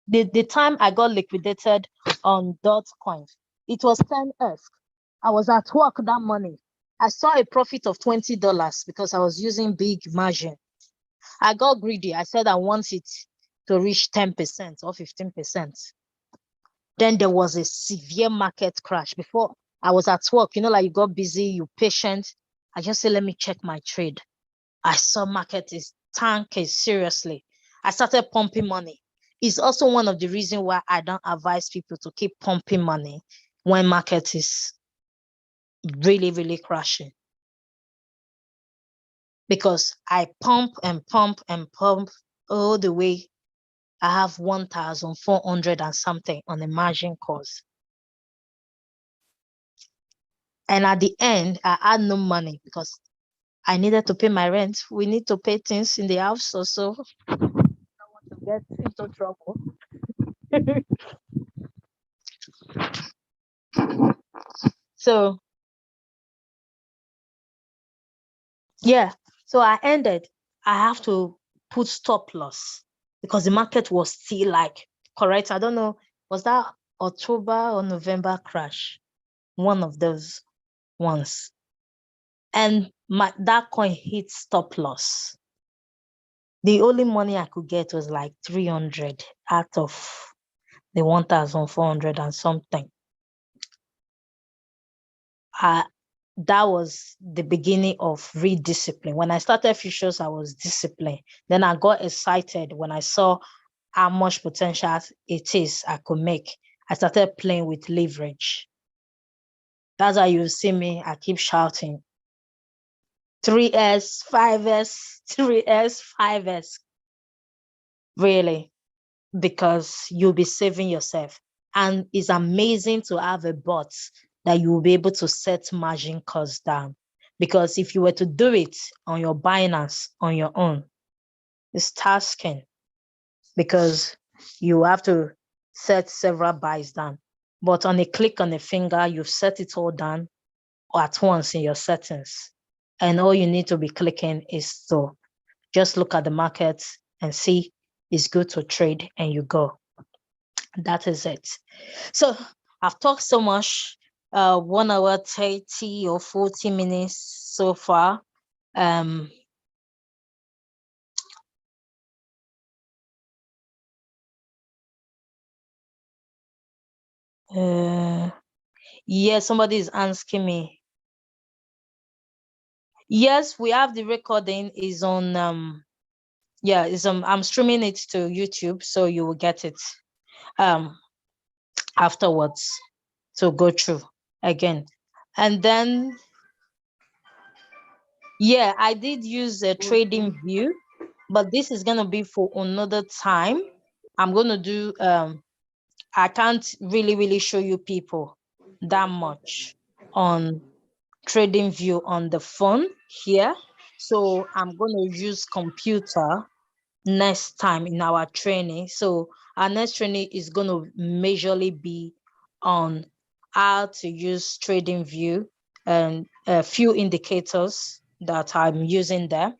The time I got liquidated on Dogecoin, it was 10S. I was at work that morning. I saw a profit of $20 because I was using big margin. I got greedy. I said I want it to reach 10% or 15%. Then there was a severe market crash. Before I was at work, like you got busy, you patient. I just said, let me check my trade. I saw market is tanking seriously. I started pumping money. It's also one of the reasons why I don't advise people to keep pumping money when market is really, really crashing. Because I pump and pump and pump all the way. I have 1,400 and something on the margin calls. And at the end, I had no money because I needed to pay my rent. We need to pay things in the house also. I don't want to get into trouble. So, yeah. So I ended. I have to put stop loss because the market was still like, correct? I don't know. Was that October or November crash? One of those ones. And that coin hit stop loss. The only money I could get was like 300 out of the 1,400 and something. That was the beginning of rediscipline. When I started futures, I was disciplined. Then I got excited when I saw how much potential it is I could make. I started playing with leverage. That's why you see me, I keep shouting. 3S, 5S, 3S, 5S. Really, because you'll be saving yourself. And it's amazing to have a bot that you will be able to set margin costs down. Because if you were to do it on your Binance on your own, it's tasking because you have to set several buys down. But on a click on a finger, you've set it all down at once in your settings. And all you need to be clicking is to just look at the market and see it's good to trade, and you go. That is it. So I've talked so much, 1 hour 30 or 40 minutes so far. Yes, somebody is asking me. Yes, we have the recording is on I'm streaming it to YouTube, so you will get it afterwards to go through again. And then I did use a trading view, but this is gonna be for another time. I'm gonna do I can't really show you people that much on trading view on the phone here. So I'm gonna use computer next time in our training. So our next training is gonna majorly be on how to use trading view and a few indicators that I'm using there.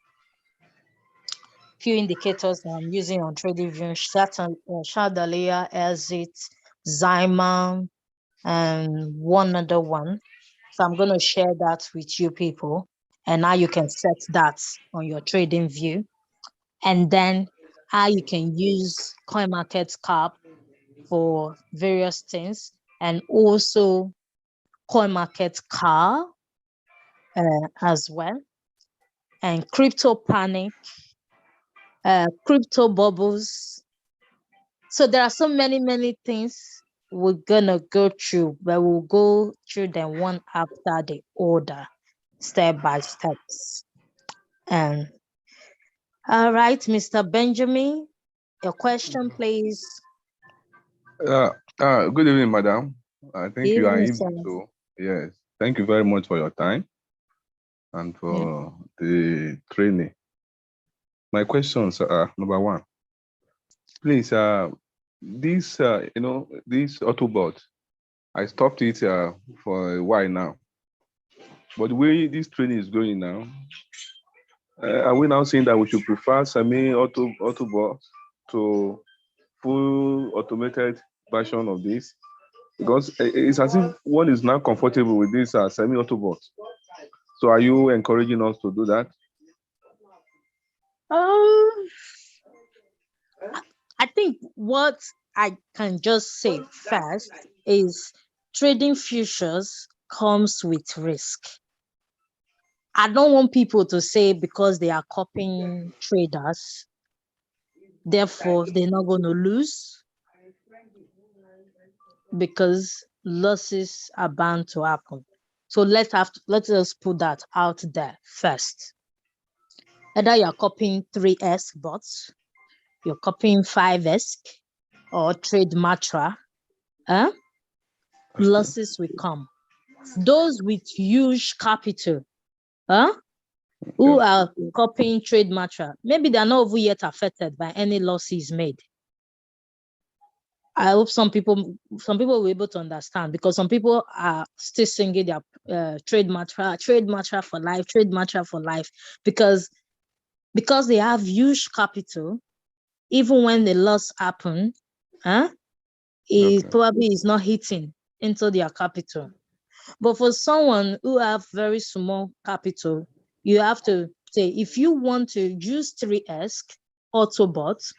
Few indicators that I'm using on trading view, Chandelier, Exit, Zyman, and one other one. So I'm going to share that with you people. And now you can set that on your trading view. And then how you can use CoinMarketCap for various things. And also CoinMarketCap as well. And Crypto Panic, Crypto Bubbles. So there are so many things we're gonna go through, but we'll go through them one after the other. step by steps. And all right, Mr. Benjamin, your question, please. Good evening, madam. I think you are Evening, in. sir. So, yes, thank you very much for your time and for the training. My questions are number one. Please, this, this Autobot, I stopped it for a while now. But the way this training is going now, are we now saying that we should prefer Autobot to full automated version of this? Because it's as if one is now comfortable with this semi-Autobot. So are you encouraging us to do that? I think what I can just say first is trading futures comes with risk. I don't want people to say because they are copying traders, therefore they're not going to lose, because losses are bound to happen. So let us put that out there first. Either you're copying 3S bots, you're copying 5S or trade matra, losses will come. Those with huge capital, who are copying trade matra, maybe they're not even yet affected by any losses made. I hope some people will be able to understand, because some people are still singing their trade matra for life, because they have huge capital. Even when the loss happen, it probably is not hitting into their capital. But for someone who have very small capital, you have to say, if you want to use 3S Autobot,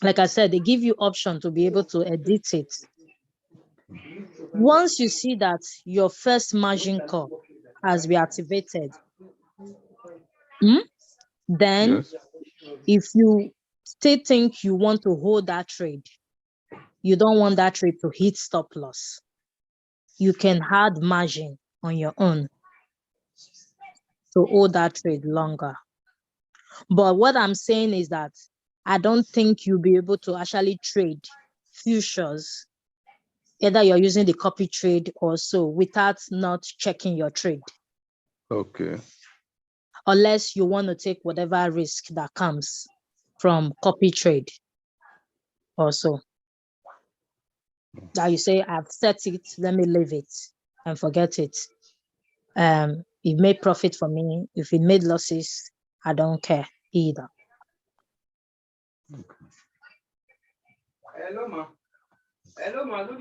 like I said, they give you option to be able to edit it. Once you see that your first margin call has been activated, then if you still think you want to hold that trade, you don't want that trade to hit stop loss, you can add margin on your own to hold that trade longer. But what I'm saying is that I don't think you'll be able to actually trade futures, either you're using the copy trade or so, without not checking your trade. Okay. Unless you want to take whatever risk that comes from copy trade also. That you say, I've set it, let me leave it and forget it. It made profit for me. If it made losses, I don't care either.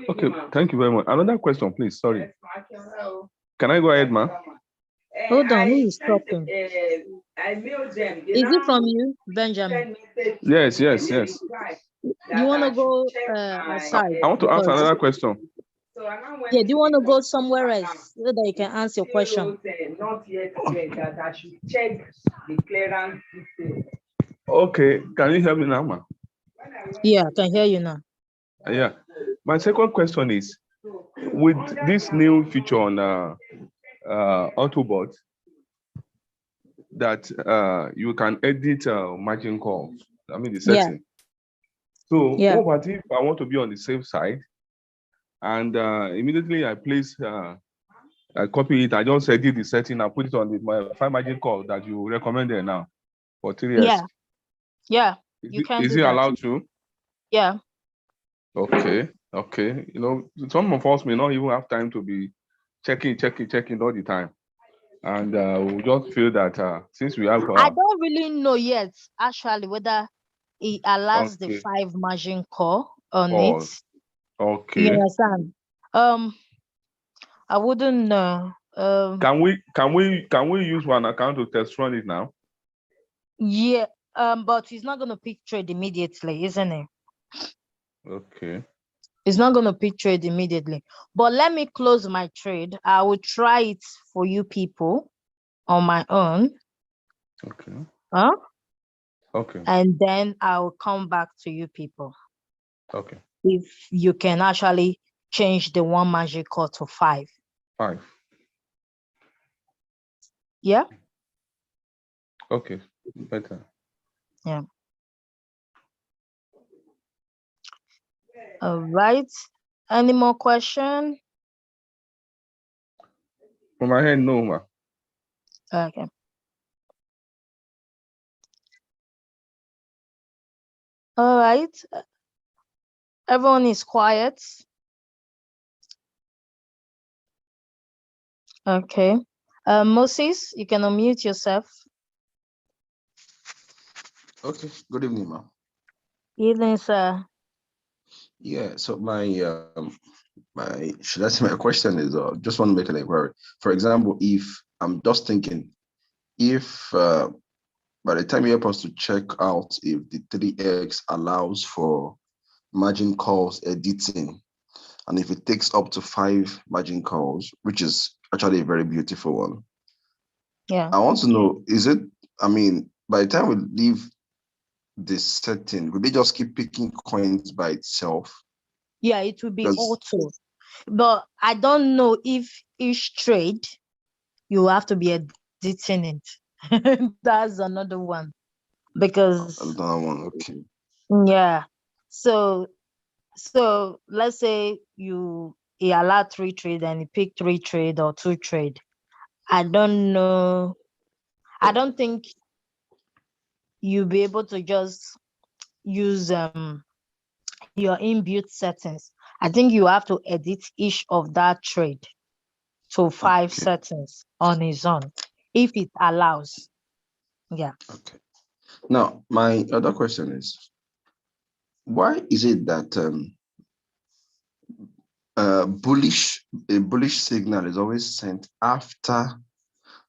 Okay, thank you very much. Another question, please. Sorry. Can I go ahead, ma? Hold on, who is talking? Is it from you, Benjamin? Yes. You want to go aside? I want to ask another question. Yeah, do you want to go somewhere else so that you can answer your question? Okay, can you hear me now, ma? Yeah, I can hear you now. Yeah. My second question is, with this new feature on Autobot, that you can edit margin calls, I mean the setting. So what about if I want to be on the safe side, and immediately I place, I copy it, I just edit the setting, I put it on my 5 margin call that you recommended now for 3 years. Yeah, you can is do it that. allowed to? Yeah. Okay. You know, some of us may not even have time to be checking all the time. And we just feel that since we have... I don't really know yet, actually, whether it allows the 5 margin call on it. Okay. You understand? I wouldn't know. Can we use one account to test run it now? Yeah, but he's not going to pick trade immediately, isn't it? Okay. It's not going to pick trade immediately. But let me close my trade. I will try it for you people on my own. Okay. Okay. And then I'll come back to you people. Okay. If you can actually change the 1 margin call to 5. 5. Yeah. Okay, better. Yeah. All right. Any more question? From my head, no, ma. Okay. All right. Everyone is quiet. Okay. Moses, you can unmute yourself. Okay, good evening, ma'am. Evening, sir. Yeah, so should I say my question is just want to make an inquiry. For example, if I'm just thinking, if by the time you're supposed to check out if the 3x allows for margin calls editing, and if it takes up to 5 margin calls, which is actually a very beautiful one. Yeah. I want to know, is it, I mean, by the time we leave this setting, will they just keep picking coins by itself? Yeah, it will be Because auto. But I don't know if each trade you have to be editing it. That's another one. Because another one, okay. yeah. So let's say he allowed 3 trade and he picked 3 trade or 2 trade. I don't know. I don't think you'll be able to just use your inbuilt settings. I think you have to edit each of that trade to 5 Okay. settings on his own, if it allows. Yeah. Okay. Now, my other question is, why is it that a bullish signal is always sent after,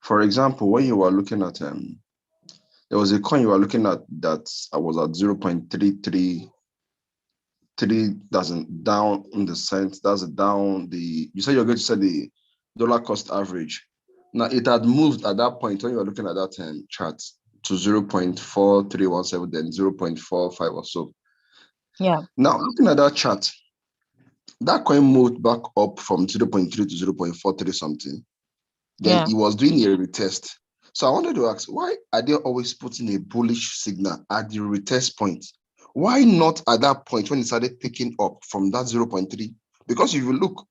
for example, when you were looking at there was a coin you were looking at that was at 0.333, doesn't down in the cent, that's down you said you're going to set the dollar cost average. Now it had moved at that point when you were looking at that chart to 0.4317, then 0.45 or so. Yeah. Now looking at that chart, that coin moved back up from 0.3 to 0.43 something. Then it was doing a retest. So I wanted to ask, why are they always putting a bullish signal at the retest point? Why not at that point when it started picking up from that 0.3? Because if you look,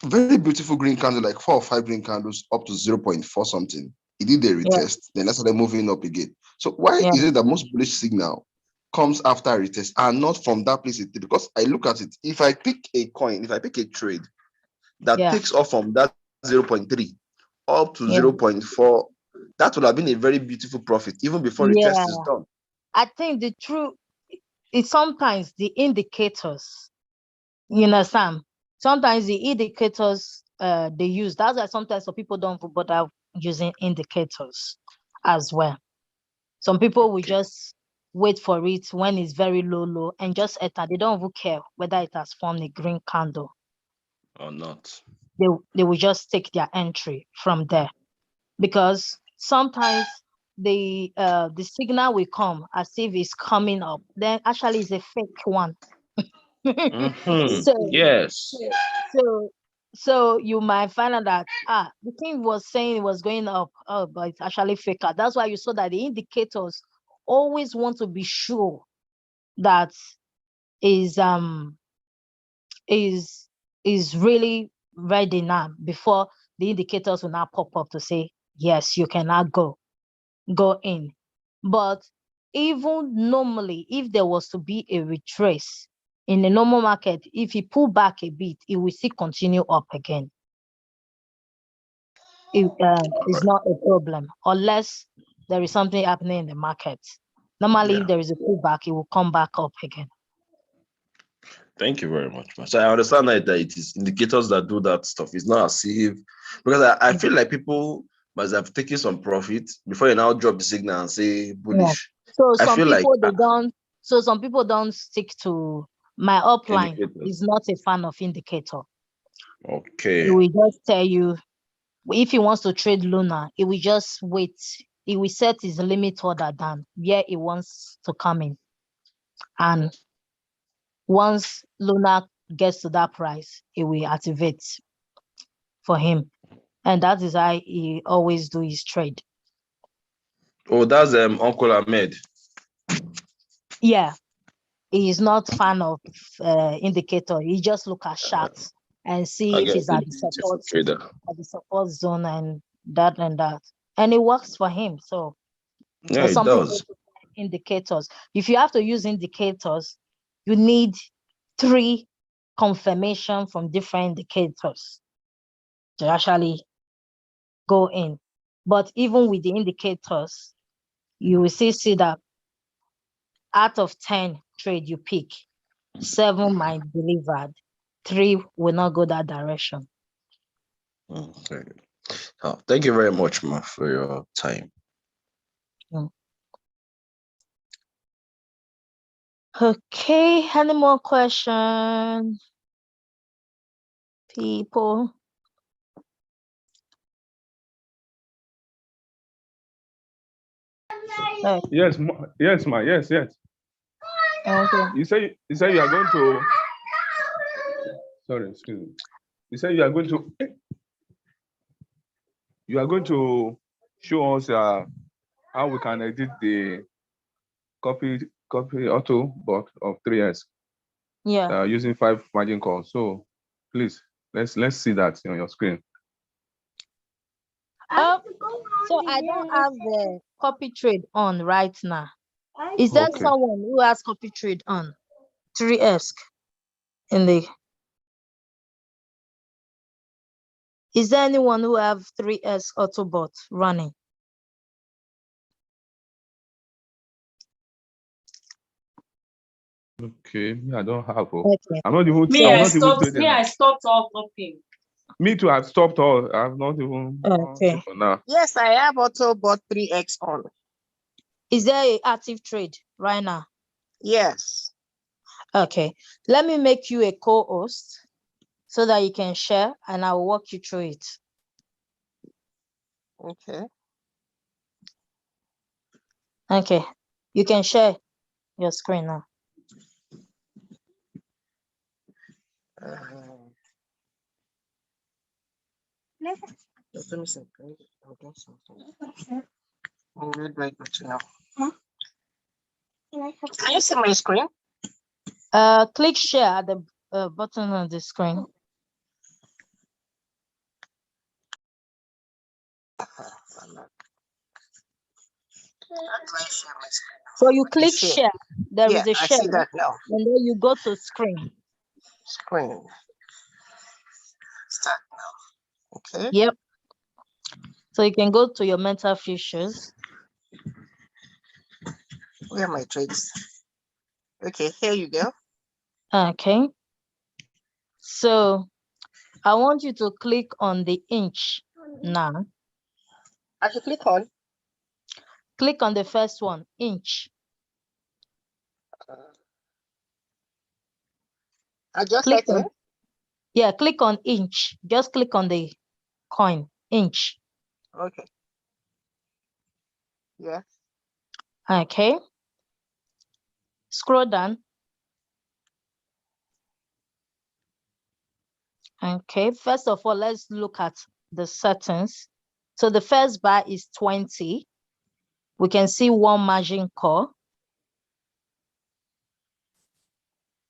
very beautiful green candle, like 4 or 5 green candles up to 0.4 something. It did a retest, then let's start moving up again. So why is it that most bullish signal comes after a retest and not from that place? Because I look at it, if I pick a coin, if I pick a trade that takes off from that 0.3 up to 0.4, that would have been a very beautiful profit even before the test is done. I think the truth is sometimes the indicators, you understand? Sometimes the indicators they use, that's why sometimes some people don't bother using indicators as well. Some people will just wait for it when it's very low and just enter. They don't even care whether it has formed a green candle or not. They will just take their entry from there, because sometimes the signal will come as if it's coming up, then actually it's a fake one. Yes. So you might find out that the thing was saying it was going up, but it's actually faker. That's why you saw that the indicators always want to be sure that is really ready now before the indicators will now pop up to say yes, you can now go in. But even normally, if there was to be a retrace in the normal market, if you pull back a bit, it will still continue up again. It's not a problem unless there is something happening in the market. Normally, if there is a pullback, it will come back up again. Thank you very much. So I understand that it is indicators that do that stuff. It's not as if, because I feel like people must have taken some profit before you now drop the signal and say bullish. So I some feel people like some people don't stick to my upline. indicators. Is not a fan of indicator. Okay. It will just tell you if he wants to trade Luna, it will just wait. He will set his limit order down where he wants to come in. And once Luna gets to that price, it will activate for him. And that is how he always do his trade. Oh, that's Uncle Ahmed. Yeah, he is not fan of indicator. He just look at charts and see I if get he's it. at the Trader. support zone and that. And it works for him. So Yeah, it some people does. indicators. If you have to use indicators, you need 3 confirmation from different indicators to actually go in. But even with the indicators, you will still see that out of 10 trade you pick, 7 might be delivered, 3 will not go that direction. Okay. Oh, thank you very much, ma, for your time. Okay, any more questions, people? Yes, yes, ma. Yes, yes. Okay. You say you are going to. Sorry, excuse me. You say you are going to. You are going to show us how we can edit the copy auto bot of 3S Yeah. using 5 margin calls. So please let's see that on your screen. So I don't have the copy trade on right now. Is there Okay. someone who has copy trade on 3S in the? Is there anyone who have 3S Autobot running? Okay, me, I don't have. Okay. I'm not even. Me, I'm I not even stopped. trading. Me, I stopped all copying. Me too. I've stopped all. I've not even. Okay. For now. Yes, I have Autobot 3X on. Is there an active trade right now? Yes. Okay. Let me make you a co-host so that you can share and I will walk you through it. Okay. Okay. You can share your screen now. Just let me see. I'll do something. I'm read right now. Can you see my screen? Click share at the button on the screen. How do I share my screen? So you click share. There Yeah, is a I share, see that now. and then you go to screen. Screen. Start now. Okay. Yep. So you can go to your metafutures. Where are my trades? Okay, here you go. Okay. So I want you to click on the inch now. I should click on. Click on the first one, inch. I just Click set on, it. yeah, click on inch. Just click on the coin, inch. Okay. Yeah. Okay. Scroll down. Okay, first of all, let's look at the settings. So the first bar is 20. We can see 1 margin call.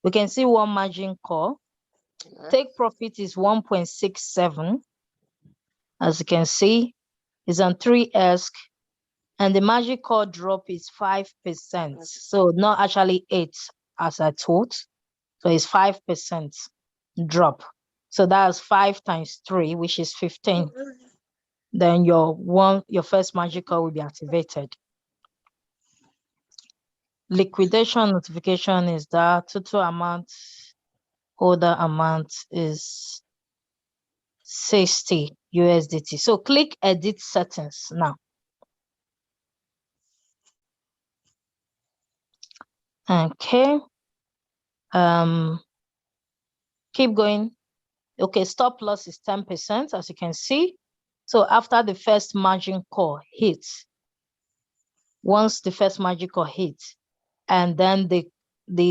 We can see 1 margin call. Yeah. Take profit is 1.67. As you can see, it's on 3S. And the margin call drop is 5%. So not actually 8 as I thought. So it's 5% drop. So that's 5 times 3, which is 15. Then your first margin call will be activated. Liquidation notification is that total amount, order amount is 60 USDT. So click edit settings now. Okay. Keep going. Okay, stop loss is 10%, as you can see. So after the first margin call hits, once the first margin call hits, and then the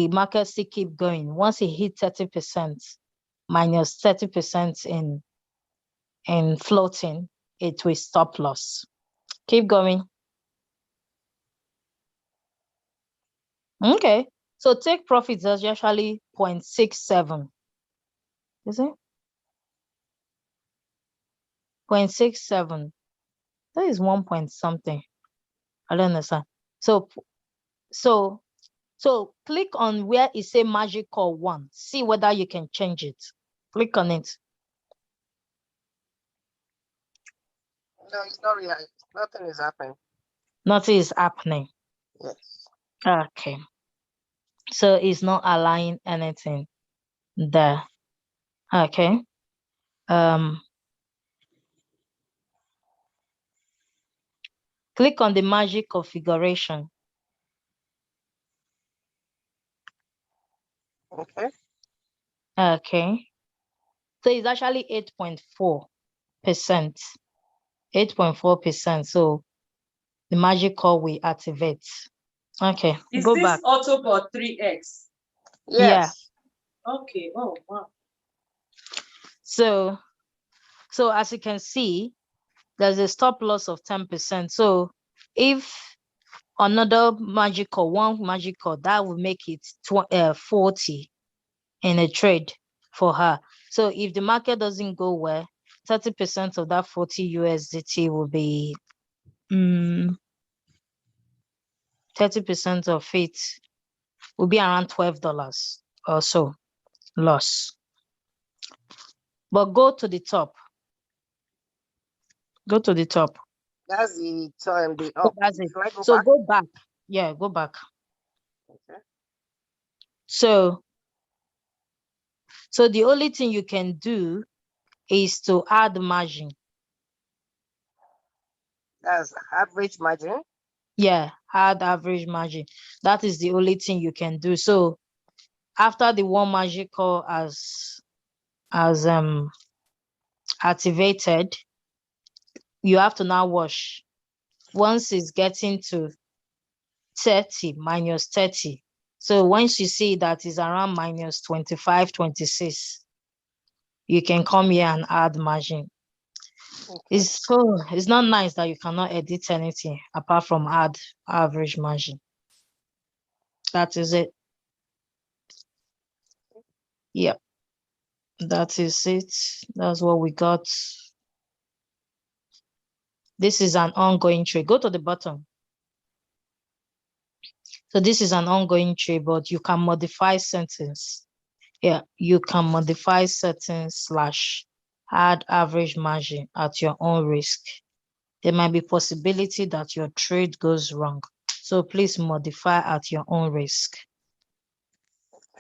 market still keep going. Once it hit 30%, minus 30% in in floating, it will stop loss. Keep going. Okay, so take profits is actually 0.67. Is it? 0.67. That is 1 point something. I don't understand. So click on where it say magical 1. See whether you can change it. Click on it. No, it's not real. Nothing is happening. Nothing is happening. Yes. Okay. So it's not allowing anything there. Okay. Click on the magic configuration. Okay. Okay. So it's actually 8.4%. 8.4%. So the magic call will activate. Okay. Is Go this back. Autobot 3X? Yes. Okay. Oh, wow. So as you can see, there's a stop loss of 10%. So if another magical, one magical, that will make it 40 in a trade for her. So if the market doesn't go well, 30% of that 40 USDT will be 30% of it will be around $12 or so loss. But go to the top. Go to the top. That's the time the So up. that's it. Can I go So back? go back. Yeah, go back. Okay. So the only thing you can do is to add margin. That's average margin. Yeah, add average margin. That is the only thing you can do. So after the one magical has activated, you have to now wash. Once it's getting to 30 minus 30. So once you see that is around minus 25, 26, you can come here and add margin. Okay. It's not nice that you cannot edit anything apart from add average margin. That is it. Yep. That is it. That's what we got. This is an ongoing trade. Go to the bottom. So this is an ongoing trade, but you can modify settings. Yeah, you can modify settings / add average margin at your own risk. There might be possibility that your trade goes wrong. So please modify at your own risk.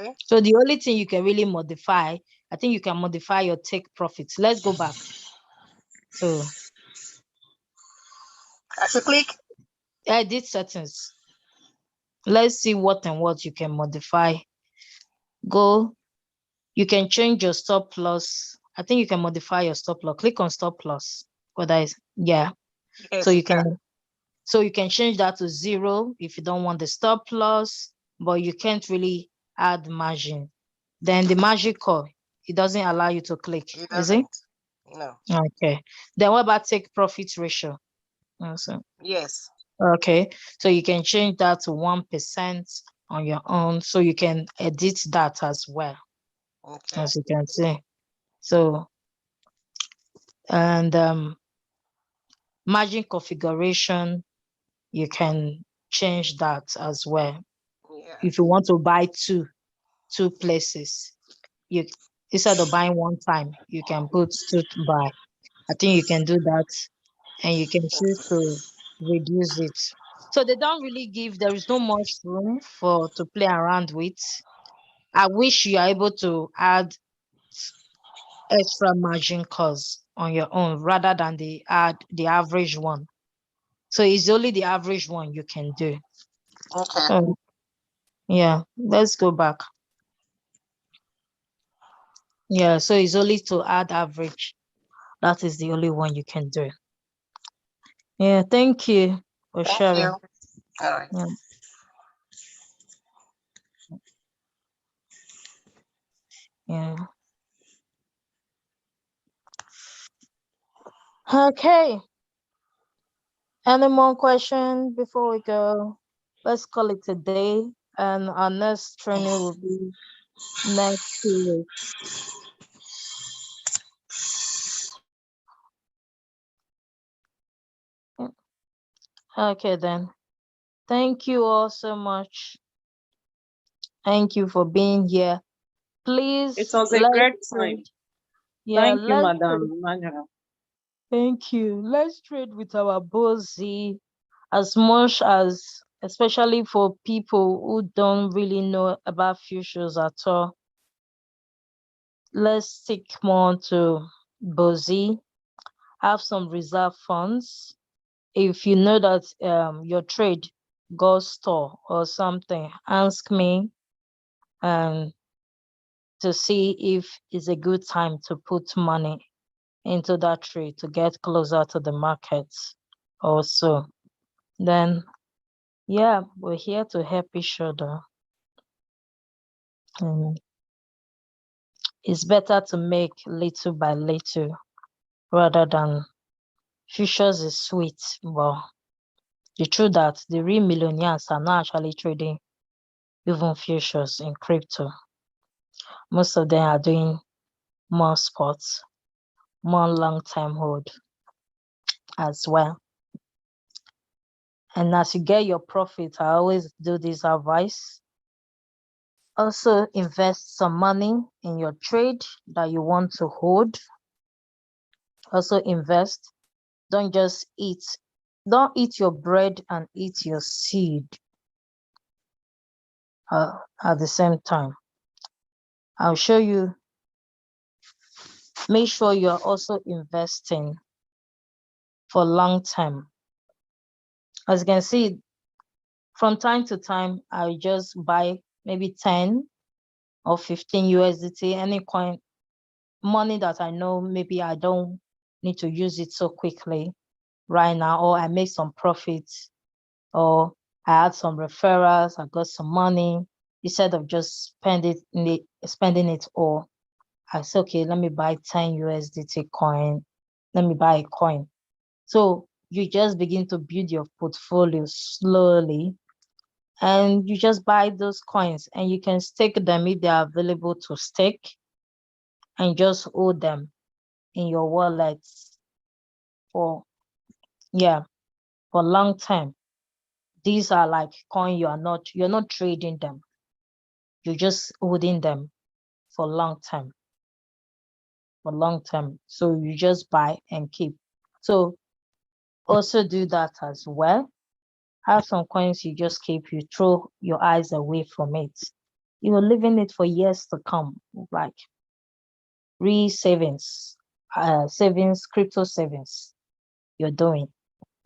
Okay. So the only thing you can really modify, I think you can modify your take profits. Let's go back. So I should click. edit settings. Let's see what and what you can modify. Go, you can change your stop loss. I think you can modify your stop loss. Click on stop loss. Yeah. Yes, So you can change that to 0 if you don't want the stop loss, but you can't really add margin. Then the margin call, it doesn't allow you to click, it is it? doesn't. No. Okay. Then what about take profit ratio? Also, Yes. okay. So you can change that to 1% on your own. So you can edit that as well, Okay. as you can see. So, and margin configuration, you can change that as well. Yeah. If you want to buy two places, you instead of buying one time, you can put two to buy. I think you can do that, and you can choose to reduce it. So they don't really give, there is no much room to play around with. I wish you are able to add extra margin calls on your own rather than the average one. So it's only the average one you can do. Okay. So yeah, let's go back. Yeah, so it's only to add average. That is the only one you can do. Yeah, thank you for Thank sharing. you. All right. Yeah. Yeah. Okay. Any more questions before we go? Let's call it a day, and our next training will be next 2 weeks. Okay, then. Thank you all so much. Thank you for being here. Please, It was a let's great trade. time. Yeah, Thank you, let's trade. Madam Emmanuel. Thank you. Let's trade with our Botz as much as, especially for people who don't really know about futures at all. Let's stick more to Botz. Have some reserve funds. If you know that your trade got stalled or something, ask me and to see if it's a good time to put money into that trade to get closer to the markets also. Then, yeah, we're here to help each other. And it's better to make little by little rather than futures is sweet, but the truth that the real millionaires are not actually trading even futures in crypto. Most of them are doing more spots, more long-term hold as well. And as you get your profit, I always do this advice. Also invest some money in your trade that you want to hold. Also invest. Don't just eat. Don't eat your bread and eat your seed at the same time. I'll show you. Make sure you're also investing for long term. As you can see, from time to time, I just buy maybe 10 or 15 USDT, any coin, money that I know maybe I don't need to use it so quickly right now, or I make some profits, or I had some referrals, I got some money. Instead of just spending it all, I said, okay, let me buy 10 USDT coin. Let me buy a coin. So you just begin to build your portfolio slowly, and you just buy those coins and you can stake them if they are available to stake, and just hold them in your wallets for long time. These are like coin you're not trading them. You're just holding them for long term. So you just buy and keep. So also do that as well. Have some coins you just keep, you throw your eyes away from it. You're living it for years to come, like savings, crypto savings you're doing.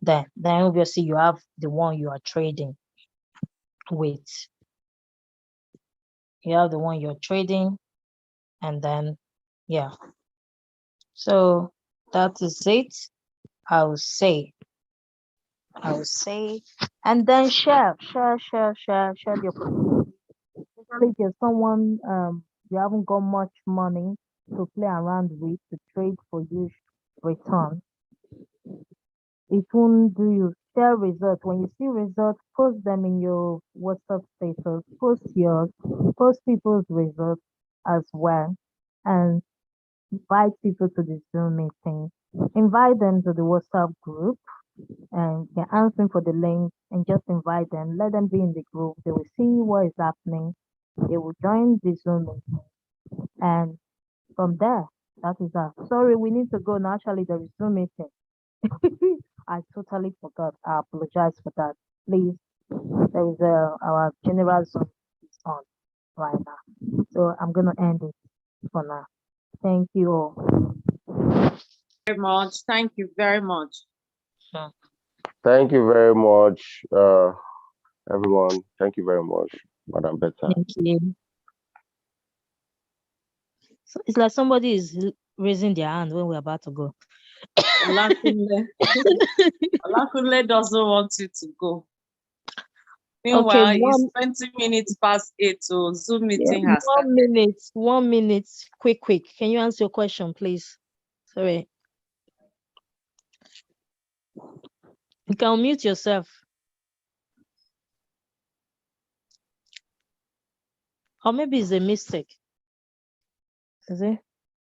Then obviously you have the one you are trading with. You have the one you're trading, and then so that is it. I will say, and then share your, especially if you're someone you haven't got much money to play around with to trade for huge return. It won't do you. Share results. When you see results, post them in your WhatsApp status, post people's results as well, and invite people to the Zoom meeting. Invite them to the WhatsApp group, and you can ask them for the link and just invite them. Let them be in the group. They will see what is happening. They will join the Zoom meeting, and from there, that is that. Sorry, we need to go now. Actually, there is Zoom meeting. I totally forgot. I apologize for that. Please, there is our general Zoom is on right now. So I'm gonna end it for now. Thank you all. Very much. Thank you very much. Thank you very much, everyone. Thank you very much, Madam Betta. Thank you. So it's like somebody is raising their hand when we're about to go. Olakunle doesn't want you to go. Meanwhile, Okay, it's 20 minutes past 8, so Zoom meeting has started. 1 minute, quick. Can you answer your question, please? Sorry. You can mute yourself. Or maybe it's a mistake. Is it?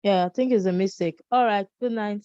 Yeah, I think it's a mistake. All right. Good night.